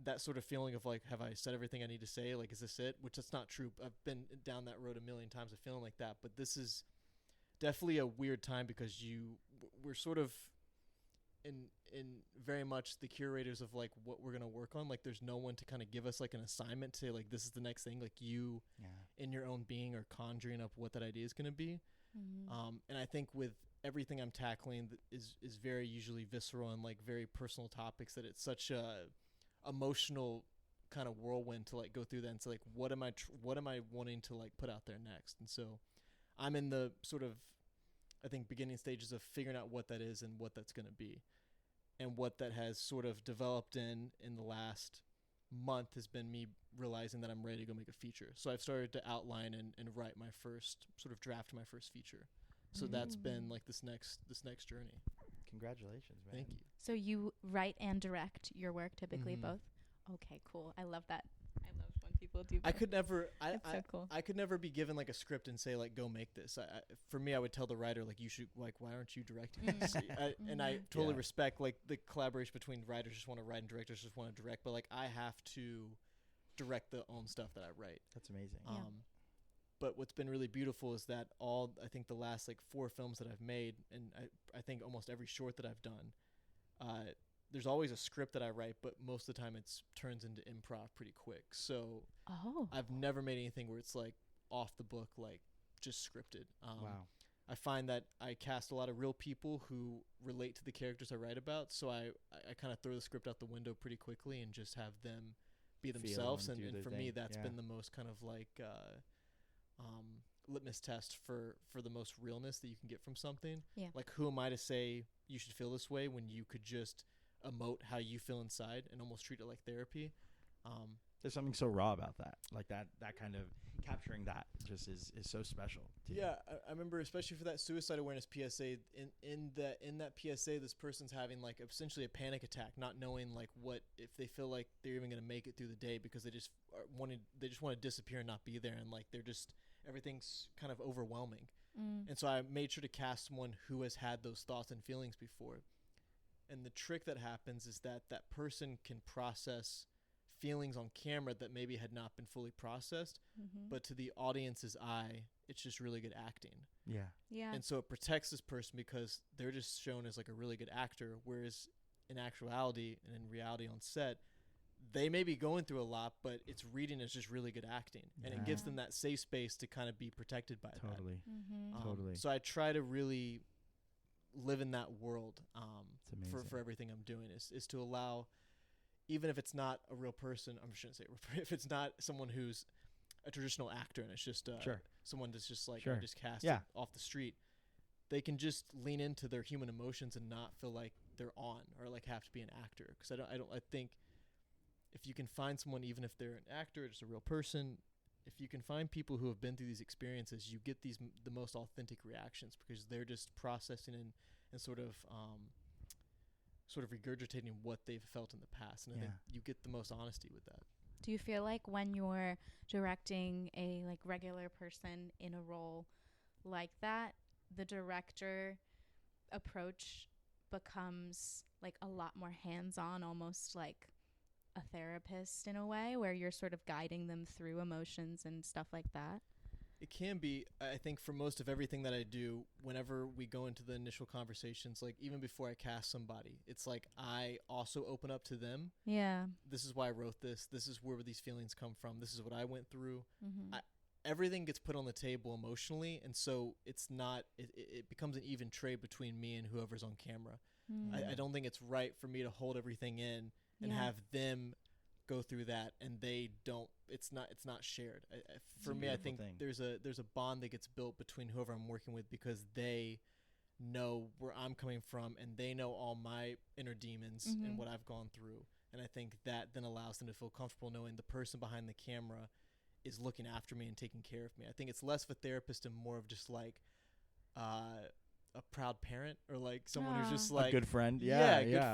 that sort of feeling of like, have I said everything I need to say? Like, is this it? Which that's not true. I've been down that road a million times of feeling like that. But this is definitely a weird time because we're sort of in very much the curators of like what we're going to work on. Like there's no one to kind of give us like an assignment to say like, this is the next thing. Like you in your own being are conjuring up what that idea is going to be. And I think with everything I'm tackling that is very usually visceral and like very personal topics, that it's such a emotional kind of whirlwind to like go through that and say like, what am I wanting to like put out there next? And so I'm in the sort of, I think, beginning stages of figuring out what that is and what that's going to be. And what that has sort of developed in the last month has been me realizing that I'm ready to go make a feature. So I've started to outline and write my first sort of draft, my first feature. So that's been like this next journey. Congratulations, man. Thank you. So you write and direct your work, typically both? Okay, cool. I love that. I love when people do both. I could never, so cool. I could never be given like a script and say like, go make this. For me, I would tell the writer like, you should, like, why aren't you directing this? And I totally respect like the collaboration between writers just want to write and directors just want to direct, but like I have to direct the own stuff that I write. That's amazing. But what's been really beautiful is that I think the last like 4 films that I've made, and I think almost every short that I've done, there's always a script that I write, but most of the time it's turns into improv pretty quick. So I've never made anything where it's like off the book, like just scripted. I find that I cast a lot of real people who relate to the characters I write about. So I kind of throw the script out the window pretty quickly and just have them be themselves. And for me, that's been the most kind of like litmus test for the most realness that you can get from something. Like, who am I to say you should feel this way when you could just emote how you feel inside and almost treat it like therapy? There's something so raw about that. Like that kind of capturing that just is so special. I remember, especially for that suicide awareness PSA, in that PSA, this person's having like essentially a panic attack, not knowing like what if they feel like they're even going to make it through the day because they just want to disappear and not be there, and like they're just, everything's kind of overwhelming. And so I made sure to cast someone who has had those thoughts and feelings before. And the trick that happens is that person can process feelings on camera that maybe had not been fully processed, but to the audience's eye, it's just really good acting. And so it protects this person because they're just shown as like a really good actor, whereas in actuality and in reality on set, they may be going through a lot, but it's reading as just really good acting, and it gives them that safe space to kind of be protected by that. Totally. So I try to really live in that world for everything I'm doing is to allow, even if it's not a real person, I shouldn't say if it's not someone who's a traditional actor and it's just someone that's just like just cast off the street, they can just lean into their human emotions and not feel like they're on or like have to be an actor. Because I think if you can find someone, even if they're an actor, just a real person, if you can find people who have been through these experiences, you get the most authentic reactions because they're just processing and sort of regurgitating what they've felt in the past, and I think you get the most honesty with that. Do you feel like when you're directing a like regular person in a role like that, the director approach becomes like a lot more hands-on, almost like a therapist in a way, where you're sort of guiding them through emotions and stuff like that? It can be. I think for most of everything that I do, whenever we go into the initial conversations, like even before I cast somebody, it's like I also open up to them. Yeah. This is why I wrote this. This is where these feelings come from. This is what I went through. Mm-hmm. Everything gets put on the table emotionally, and so it's not. It becomes an even trade between me and whoever's on camera. Mm. I don't think it's right for me to hold everything in and have them go through that, and they don't. It's not shared. For me, I think there's a bond that gets built between whoever I'm working with because they know where I'm coming from and they know all my inner demons and what I've gone through, and I think that then allows them to feel comfortable knowing the person behind the camera is looking after me and taking care of me. I think it's less of a therapist and more of just like a proud parent or like someone who's just like a good friend. Good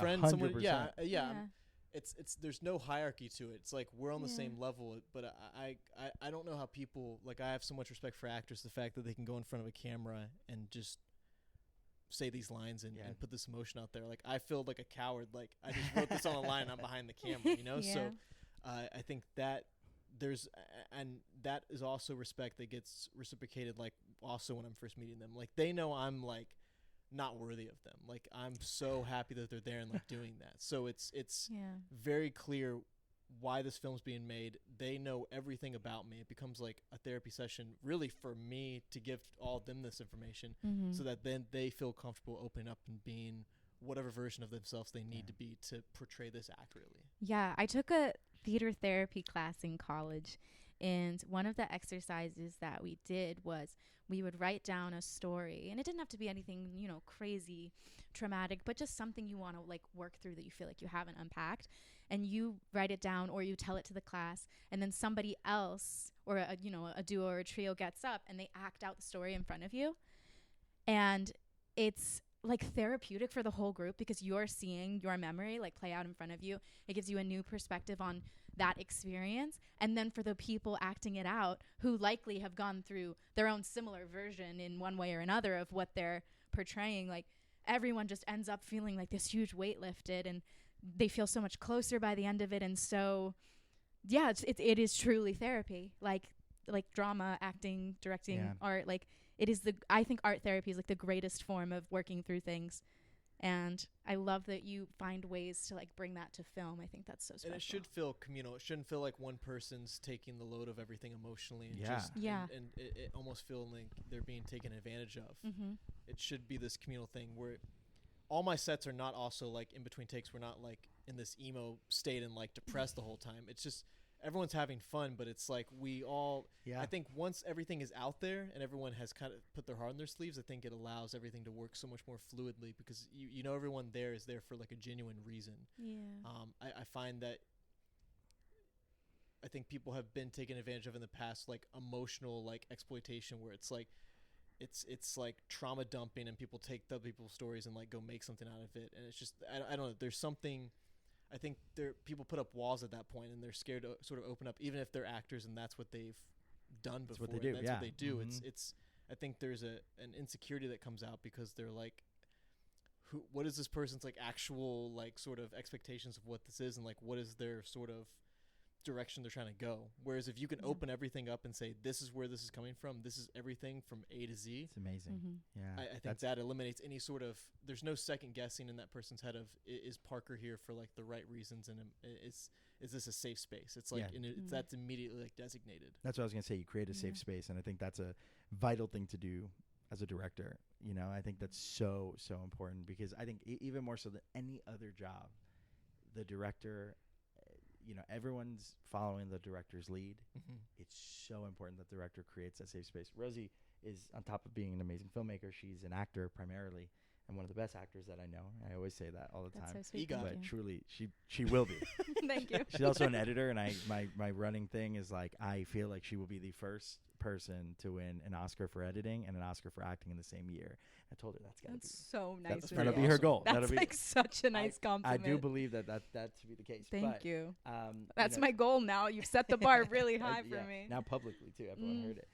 friend. 100%. Someone, It's there's no hierarchy to it. It's like we're on the same level, but I don't know how people, like, I have so much respect for actors, the fact that they can go in front of a camera and just say these lines and put this emotion out there. Like, I feel like a coward, like I just wrote this on a line, I'm behind the camera, you know? So I think that and that is also respect that gets reciprocated, like also when I'm first meeting them. Like, they know I'm like not worthy of them. Like, I'm so happy that they're there and like doing that. So it's very clear why this film's being made. They know everything about me. It becomes like a therapy session really for me to give all of them this information so that then they feel comfortable opening up and being whatever version of themselves they need to be to portray this accurately. Yeah, I took a theater therapy class in college, and one of the exercises that we did was we would write down a story, and it didn't have to be anything, you know, crazy traumatic, but just something you want to like work through that you feel like you haven't unpacked, and you write it down or you tell it to the class, and then somebody else or a duo or a trio gets up and they act out the story in front of you, and it's like therapeutic for the whole group because you're seeing your memory like play out in front of you. It gives you a new perspective on that experience, and then for the people acting it out who likely have gone through their own similar version in one way or another of what they're portraying, like everyone just ends up feeling like this huge weight lifted, and they feel so much closer by the end of it. And so it is truly therapy, like drama, acting, directing, art. Like, it is I think art therapy is like the greatest form of working through things. And I love that you find ways to like bring that to film. I think that's so special. And it should feel communal. It shouldn't feel like one person's taking the load of everything emotionally and and it almost feeling like they're being taken advantage of. It should be this communal thing where all my sets are not also like in between takes. We're not like in this emo state and like depressed the whole time. It's just everyone's having fun, but it's like we all I think once everything is out there and everyone has kind of put their heart in their sleeves, I think it allows everything to work so much more fluidly because you know everyone there is there for like a genuine reason. I find that I think people have been taken advantage of in the past, like emotional like exploitation, where it's like it's like trauma dumping and people take other people's stories and like go make something out of it, and it's just I don't know, there's something. I think people put up walls at that point, and they're scared to sort of open up, even if they're actors and that's what they've done before. That's what they do. That's what they do. It's. I think there's an insecurity that comes out because they're like, what is this person's like actual like sort of expectations of what this is, and like what is their sort of direction they're trying to go. Whereas if you can open everything up and say, this is where this is coming from, this is everything from A to Z. It's amazing. I think that eliminates any sort of, there's no second guessing in that person's head of, is Parker here for like the right reasons, and is this a safe space? It's like, that's immediately like designated. That's what I was going to say. You create a safe space, and I think that's a vital thing to do as a director. You know, I think that's so important, because I think even more so than any other job, the director, you know, everyone's following the director's lead. It's so important that the director creates that safe space. Rosie is, on top of being an amazing filmmaker, she's an actor primarily, and one of the best actors that I know. I always say that all the That's time. so sweet. But truly, she will be. Thank you. She's also an editor, and my running thing is like, I feel like she will be the first person to win an Oscar for editing and an Oscar for acting in the same year. I told her that's so nice. That'll be her goal. That's like such a nice compliment. I do believe that to be the case. Thank you. That's my goal now. You've set the bar really high for me. Now publicly too. Everyone heard it.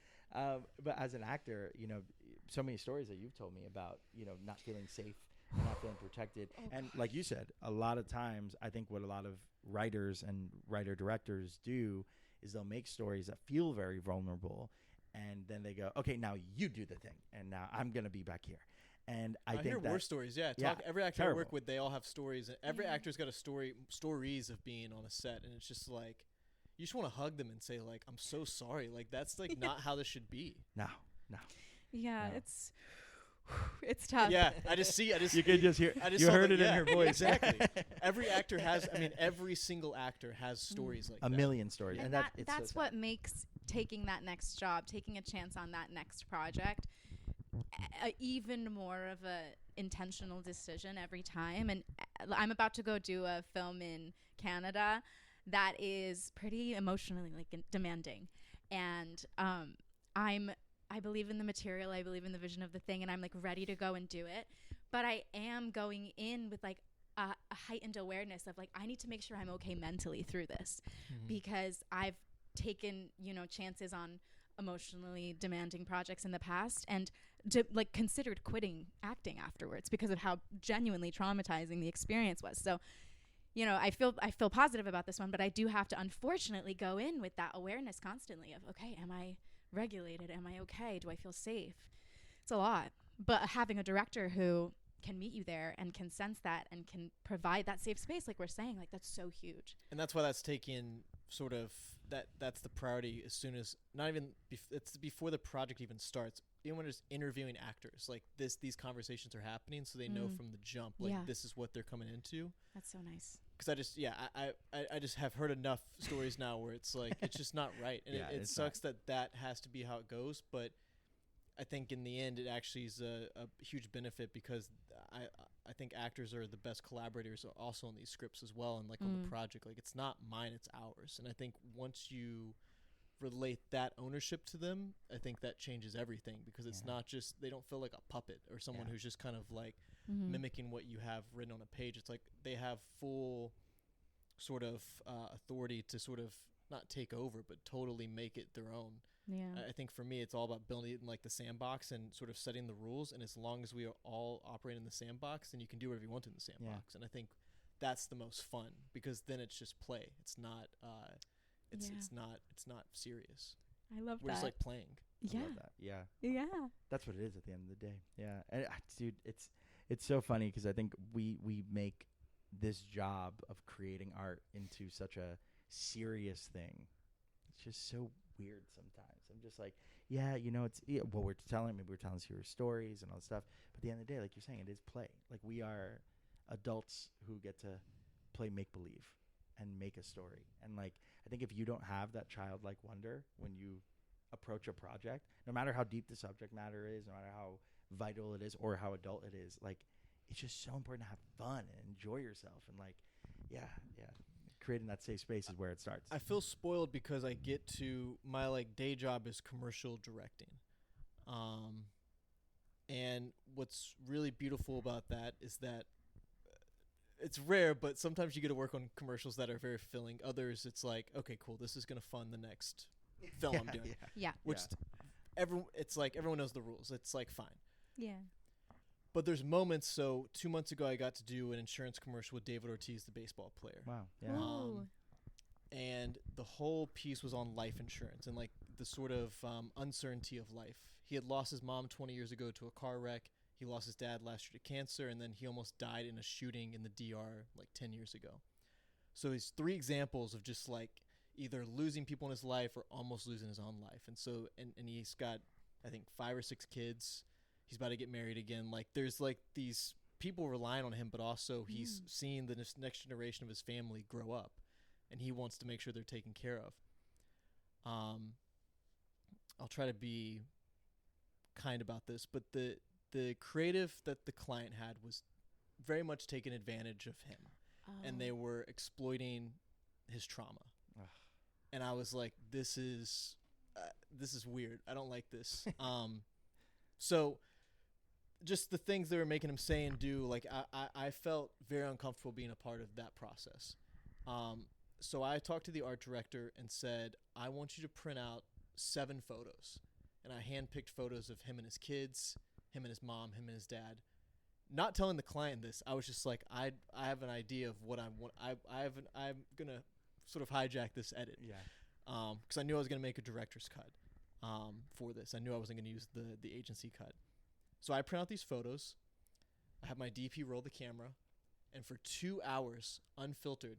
But as an actor, you know, so many stories that you've told me about, you know, not feeling safe, not feeling protected. And like you said, a lot of times, I think what a lot of writers and writer-directors do is they'll make stories that feel very vulnerable, and then they go, okay, now you do the thing, and now I'm going to be back here. And I think hear that war stories. Every actor I work with, they all have stories. And every actor's got stories of being on a set, and it's just like, you just want to hug them and say, like, I'm so sorry. Like, that's like not how this should be. No. Yeah, no. It's tough. Yeah, I just you could just hear. You heard it in her voice. Exactly. Every actor has. I mean, every single actor has stories like a million stories, and that's so what makes taking that next job, taking a chance on that next project, even more of a intentional decision every time. And I'm about to go do a film in Canada that is pretty emotionally demanding, and I believe in the material, I believe in the vision of the thing, and I'm like ready to go and do it. But I am going in with like a heightened awareness of like, I need to make sure I'm okay mentally through this, because I've taken, you know, chances on emotionally demanding projects in the past, and like considered quitting acting afterwards because of how genuinely traumatizing the experience was. So, you know, I feel positive about this one, but I do have to unfortunately go in with that awareness constantly of, okay, am I regulated? Am I okay? Do I feel safe? It's a lot. But having a director who can meet you there and can sense that and can provide that safe space, like we're saying, like that's so huge. And that's why that's taken sort of that's the priority as soon as, not even it's before the project even starts. Even when it's interviewing actors, like these conversations are happening, so they know from the jump, like this is what they're coming into. That's so nice. Because I just have heard enough stories now where it's like it's just not right, and it sucks that has to be how it goes. But I think in the end, it actually is a huge benefit, because I think actors are the best collaborators also on these scripts as well, and like on the project, like it's not mine, it's ours. And I think once you relate that ownership to them, I think that changes everything, because it's not just, they don't feel like a puppet or someone who's just kind of like mimicking what you have written on a page. It's like they have full sort of authority to sort of not take over, but totally make it their own. I think for me, it's all about building it in like the sandbox and sort of setting the rules. And as long as we are all operating in the sandbox, then you can do whatever you want in the sandbox. And I think that's the most fun, because then it's just play. It's not it's not serious. I love that. We're just like playing. I love that. Yeah. That's what it is at the end of the day. Yeah. And dude, it's so funny, because I think we make this job of creating art into such a serious thing. It's just so weird sometimes. I'm just like, you know, it's we're telling serious stories and all this stuff, but at the end of the day, like you're saying, it is play. Like, we are adults who get to play make believe and make a story. And like, I think if you don't have that childlike wonder when you approach a project, no matter how deep the subject matter is, no matter how vital it is or how adult it is, like, it's just so important to have fun and enjoy yourself. And like, creating that safe space is where it starts. I feel spoiled because I get to, my like day job is commercial directing. And what's really beautiful about that is that it's rare, but sometimes you get to work on commercials that are very fulfilling. Others, it's like, okay, cool, this is going to fund the next film I'm doing. Which it's like everyone knows the rules. It's like fine. Yeah. But there's moments. So 2 months ago, I got to do an insurance commercial with David Ortiz, the baseball player. Wow. Yeah. And the whole piece was on life insurance and like the sort of uncertainty of life. He had lost his mom 20 years ago to a car wreck. He lost his dad last year to cancer, and then he almost died in a shooting in the DR like 10 years ago. So he's 3 examples of just like either losing people in his life or almost losing his own life. And so, and he's got, I think, 5 or 6 kids. he's about to get married again. Like there's like these people relying on him, but also he's seeing the next generation of his family grow up, and he wants to make sure they're taken care of. I'll try to be kind about this, but the creative that the client had was very much taking advantage of him, and they were exploiting his trauma. Ugh. And I was like, this is weird. I don't like this. So just the things they were making him say and do, like I felt very uncomfortable being a part of that process. So I talked to the art director and said, I want you to print out 7 photos. And I handpicked photos of him and his kids, him and his mom, him and his dad. Not telling the client this, I was just like, I have an idea of what I'm gonna sort of hijack this edit. Yeah. Because I knew I was gonna make a director's cut for this. I knew I wasn't gonna use the agency cut. So I print out these photos. I have my DP roll the camera, and for 2 hours, unfiltered,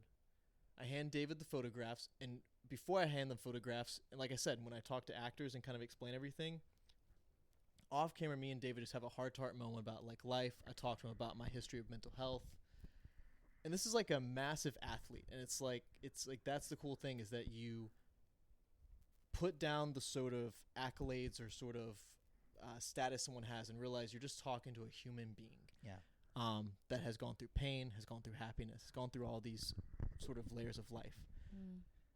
I hand David the photographs. And before I hand them photographs, and like I said, when I talk to actors and kind of explain everything, off camera, me and David just have a heart-to-heart moment about like life. I talk to him about my history of mental health. And this is like a massive athlete. And it's like that's the cool thing, is that you put down the sort of accolades or sort of status someone has and realize you're just talking to a human being. Yeah. That has gone through pain, has gone through happiness, has gone through all these sort of layers of life.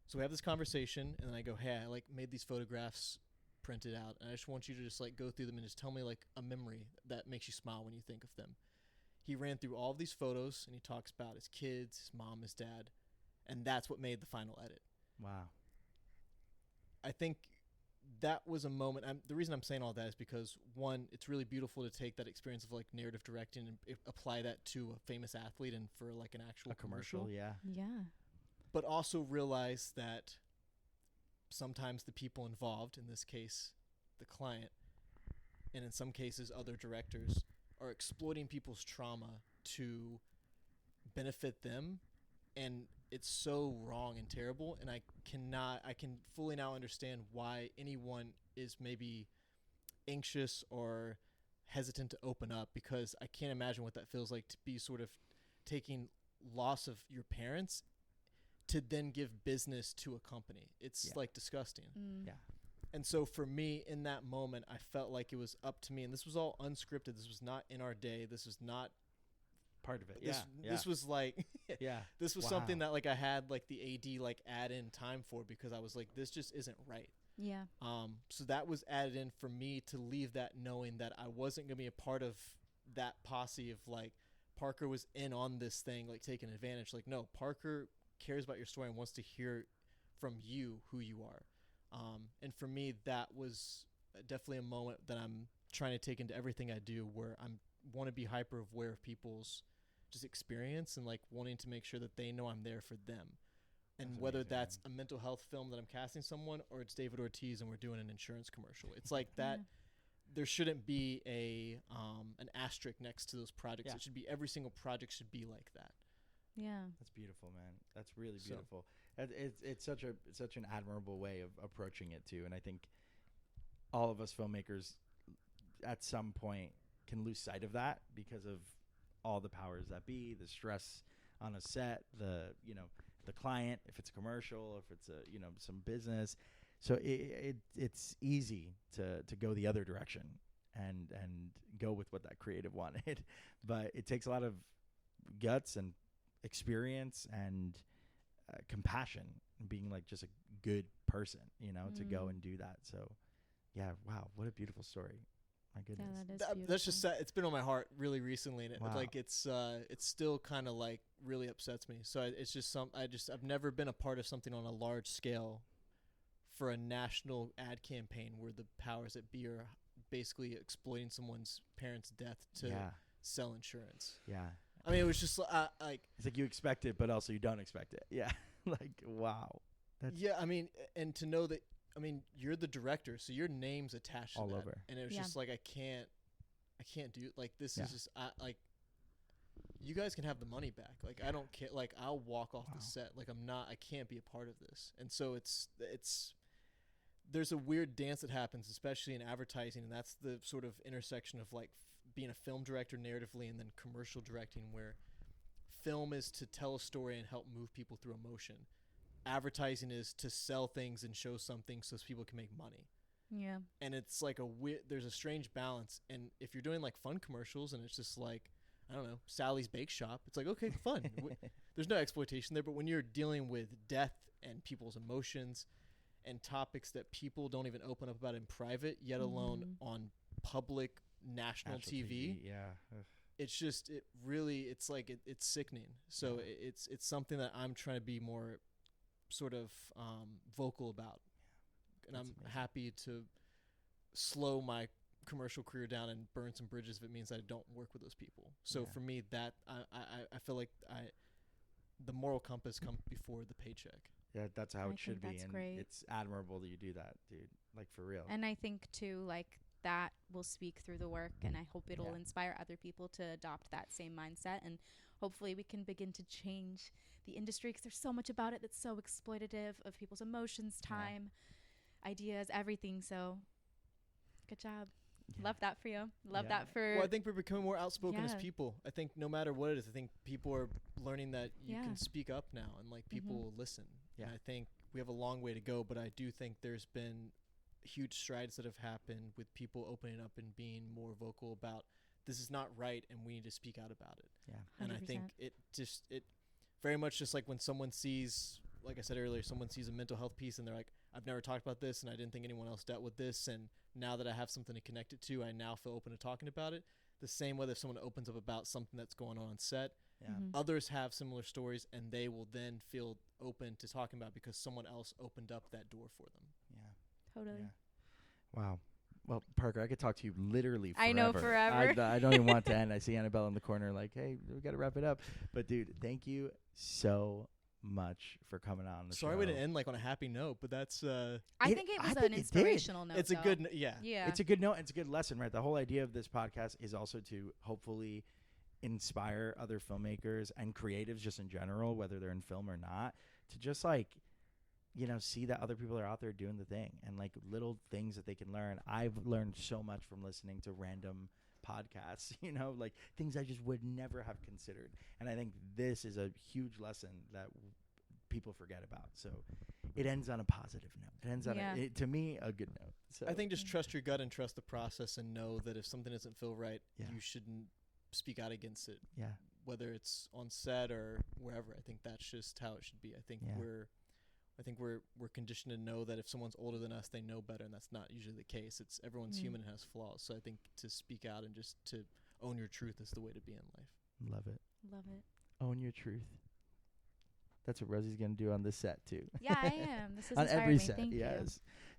So we have this conversation, and then I go, hey, I like made these photographs printed out, and I just want you to just like go through them and just tell me like a memory that makes you smile when you think of them. He ran through all of these photos, and he talks about his kids, his mom, his dad, and that's what made the final edit. Wow. I think that was a moment. The reason I'm saying all that is because, one, it's really beautiful to take that experience of like narrative directing and apply that to a famous athlete and for like an actual commercial. Yeah. Yeah. But also realize that sometimes the people involved, in this case, the client, and in some cases other directors, are exploiting people's trauma to benefit them. And it's so wrong and terrible. And I can fully now understand why anyone is maybe anxious or hesitant to open up, because I can't imagine what that feels like to be sort of taking loss of your parents to then give business to a company. It's like disgusting. Yeah. And so for me in that moment, I felt like it was up to me, and this was all unscripted. This was not in our day. This was not part of it. This was like, this was something that like I had like the AD like add in time for, because I was like, this just isn't right. Yeah. So that was added in for me to leave that knowing that I wasn't going to be a part of that posse of like Parker was in on this thing, like taking advantage. Like, no, Parker cares about your story and wants to hear from you who you are. And for me, that was definitely a moment that I'm trying to take into everything I do, where I want to be hyper aware of people's just experience and like wanting to make sure that they know I'm there for them. And that's whether amazing, that's man. A mental health film that I'm casting someone, or it's David Ortiz and we're doing an insurance commercial. It's like that. There shouldn't be an asterisk next to those projects. Yeah. It should be, every single project should be like that. Yeah, that's beautiful, man. That's really beautiful. It's such an admirable way of approaching it too. And I think all of us filmmakers at some point can lose sight of that because of all the powers that be, the stress on a set, the client, if it's a commercial, if it's some business. So it's easy to go the other direction and go with what that creative wanted, but it takes a lot of guts and experience and compassion and being like just a good person, to go and do that. So yeah, wow, what a beautiful story. My goodness. Yeah, that's just it's been on my heart really recently, and it's still kind of like really upsets me. So it's just I've never been a part of something on a large scale for a national ad campaign where the powers that be are basically exploiting someone's parents' death to sell insurance. Yeah. I mean, it was just like it's like you expect it, but also you don't expect it. Yeah. Like, wow. I mean, and to know that, I mean, you're the director, so your name's attached all to that. Over. And it was just like, I can't do, like, this is just, like, you guys can have the money back. Like, I don't care. Like, I'll walk off the set. Like, I can't be a part of this. And so it's there's a weird dance that happens, especially in advertising, and that's the sort of intersection of like being a film director narratively and then commercial directing, where film is to tell a story and help move people through emotion. Advertising is to sell things and show something so people can make money. Yeah. And it's like there's a strange balance. And if you're doing like fun commercials and it's just like, I don't know, Sally's Bake Shop, it's like, okay, fun. There's no exploitation there. But when you're dealing with death and people's emotions and topics that people don't even open up about in private, yet alone on public national TV. Yeah. It's just, it's like, it's sickening. So it's something that I'm trying to be more sort of vocal about. And I'm happy to slow my commercial career down and burn some bridges if it means that I don't work with those people. So for me, that I feel like the moral compass comes before the paycheck. Yeah, that's how it should be. That's and great. It's admirable that you do that, dude. Like, for real. And I think too, like, that will speak through the work, and I hope it'll inspire other people to adopt that same mindset, and hopefully we can begin to change the industry, because there's so much about it that's so exploitative of people's emotions, time, ideas, everything. So good job. Love that for you. Love that for... Well, I think we're becoming more outspoken as people. I think no matter what it is, I think people are learning that you can speak up now, and like people will listen. Yeah. And I think we have a long way to go, but I do think there's been huge strides that have happened with people opening up and being more vocal about this is not right and we need to speak out about it. Yeah. 100%. And I think it very much just like when someone sees, like I said earlier, someone sees a mental health piece and they're like, I've never talked about this and I didn't think anyone else dealt with this, and now that I have something to connect it to, I now feel open to talking about it. The same way that if someone opens up about something that's going on set, others have similar stories and they will then feel open to talking about it because someone else opened up that door for them. Yeah. Totally. Yeah. Wow. Well, Parker, I could talk to you literally forever. I know, forever. I don't even want to end. I see Annabelle in the corner like, hey, we got to wrap it up. But, dude, thank you so much for coming on the show. Sorry we didn't end like on a happy note, but that's... I think it was an inspirational note. It's a good... Yeah. It's a good note. It's a good lesson, right? The whole idea of this podcast is also to hopefully inspire other filmmakers and creatives just in general, whether they're in film or not, to just like... see that other people are out there doing the thing and like little things that they can learn. I've learned so much from listening to random podcasts, like things I just would never have considered. And I think this is a huge lesson that people forget about. So it ends on a positive note. It ends on to me, a good note. So I think just trust your gut and trust the process and know that if something doesn't feel right, you shouldn't speak out against it. Yeah. Whether it's on set or wherever. I think that's just how it should be. I think we're conditioned to know that if someone's older than us, they know better, and that's not usually the case. It's everyone's human and has flaws. So I think to speak out and just to own your truth is the way to be in life. Love it. Love it. Own your truth. That's what Rosie's going to do on this set, too. Yeah, I am. This is on every me. set, Thank you.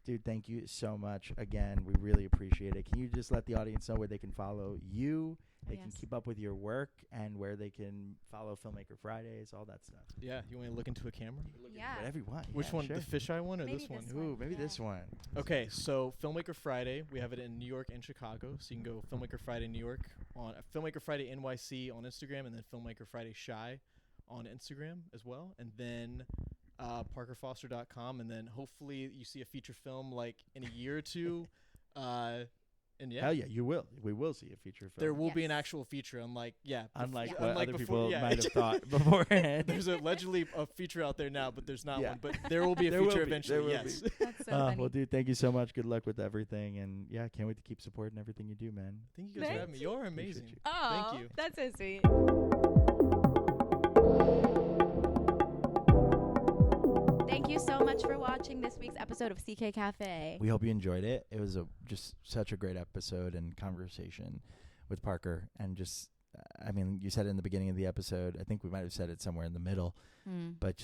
Dude, thank you so much. Again, we really appreciate it. Can you just let the audience know where they can follow you, they can keep up with your work, and where they can follow Filmmaker Fridays, all that stuff? Yeah, you want to look into a camera? Yeah. Whatever you want. Which one, sure. the fisheye one or maybe this one? Ooh, maybe this one. Okay, so Filmmaker Friday, we have it in New York and Chicago. So you can go Filmmaker Friday New York on Filmmaker Friday NYC on Instagram, and then Filmmaker Friday Shy on Instagram as well. And then parkerfoster.com, and then hopefully you see a feature film like in a year or two. And hell yeah, you will. We will see a feature film. There will be an actual feature, unlike what unlike other before, people might have thought beforehand. There's allegedly a feature out there now, but there's not one. But there will be a feature eventually. Yes. That's so funny. Well, dude, thank you so much. Good luck with everything, and can't wait to keep supporting everything you do, man. Thank you guys for having me. You're amazing. You. Oh, thank you. That's so sweet. Thank you so much for watching this week's episode of CK Café. We hope you enjoyed it. It was just such a great episode and conversation with Parker. And just, you said it in the beginning of the episode. I think we might have said it somewhere in the middle. But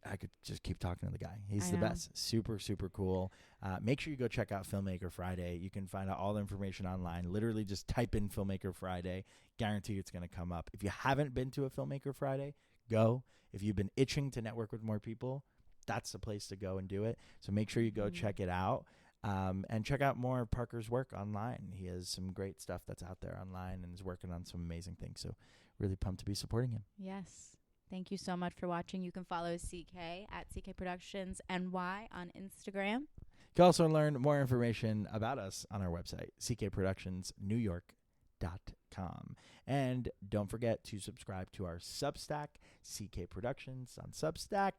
I could just keep talking to the guy. He's the best. Super, super cool. Make sure you go check out Filmmaker Friday. You can find out all the information online. Literally just type in Filmmaker Friday. Guarantee it's going to come up. If you haven't been to a Filmmaker Friday, go. If you've been itching to network with more people, that's the place to go and do it. So make sure you go check it out, and check out more of Parker's work online. He has some great stuff that's out there online and is working on some amazing things. So really pumped to be supporting him. Yes. Thank you so much for watching. You can follow CK at CK Productions NY on Instagram. You can also learn more information about us on our website, ckproductionsnewyork.com. And don't forget to subscribe to our Substack, CK Productions on Substack.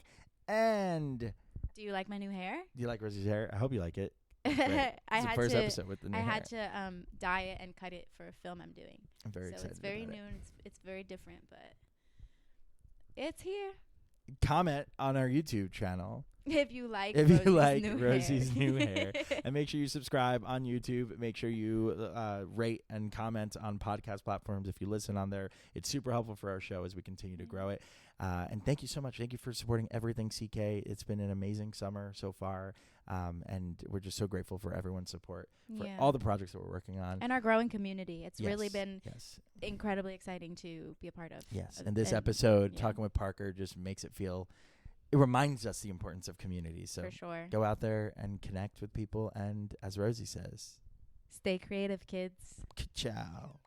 And do you like my new hair? Do you like Rosie's hair? I hope you like it. I had first episode with the new hair. had to dye it and cut it for a film I'm doing. I'm very excited. So it's very new and it's very different, but it's here. Comment on our YouTube channel if you like Rosie's new hair. And make sure you subscribe on YouTube. Make sure you rate and comment on podcast platforms if you listen on there. It's super helpful for our show as we continue to grow it. And thank you so much. Thank you for supporting everything CK. It's been an amazing summer so far. And we're just so grateful for everyone's support for all the projects that we're working on. And our growing community. It's really been incredibly exciting to be a part of. Yes. And this episode, talking with Parker, just makes it feel, it reminds us the importance of community. So for sure. Go out there and connect with people. And as Rosie says, stay creative, kids. Ciao.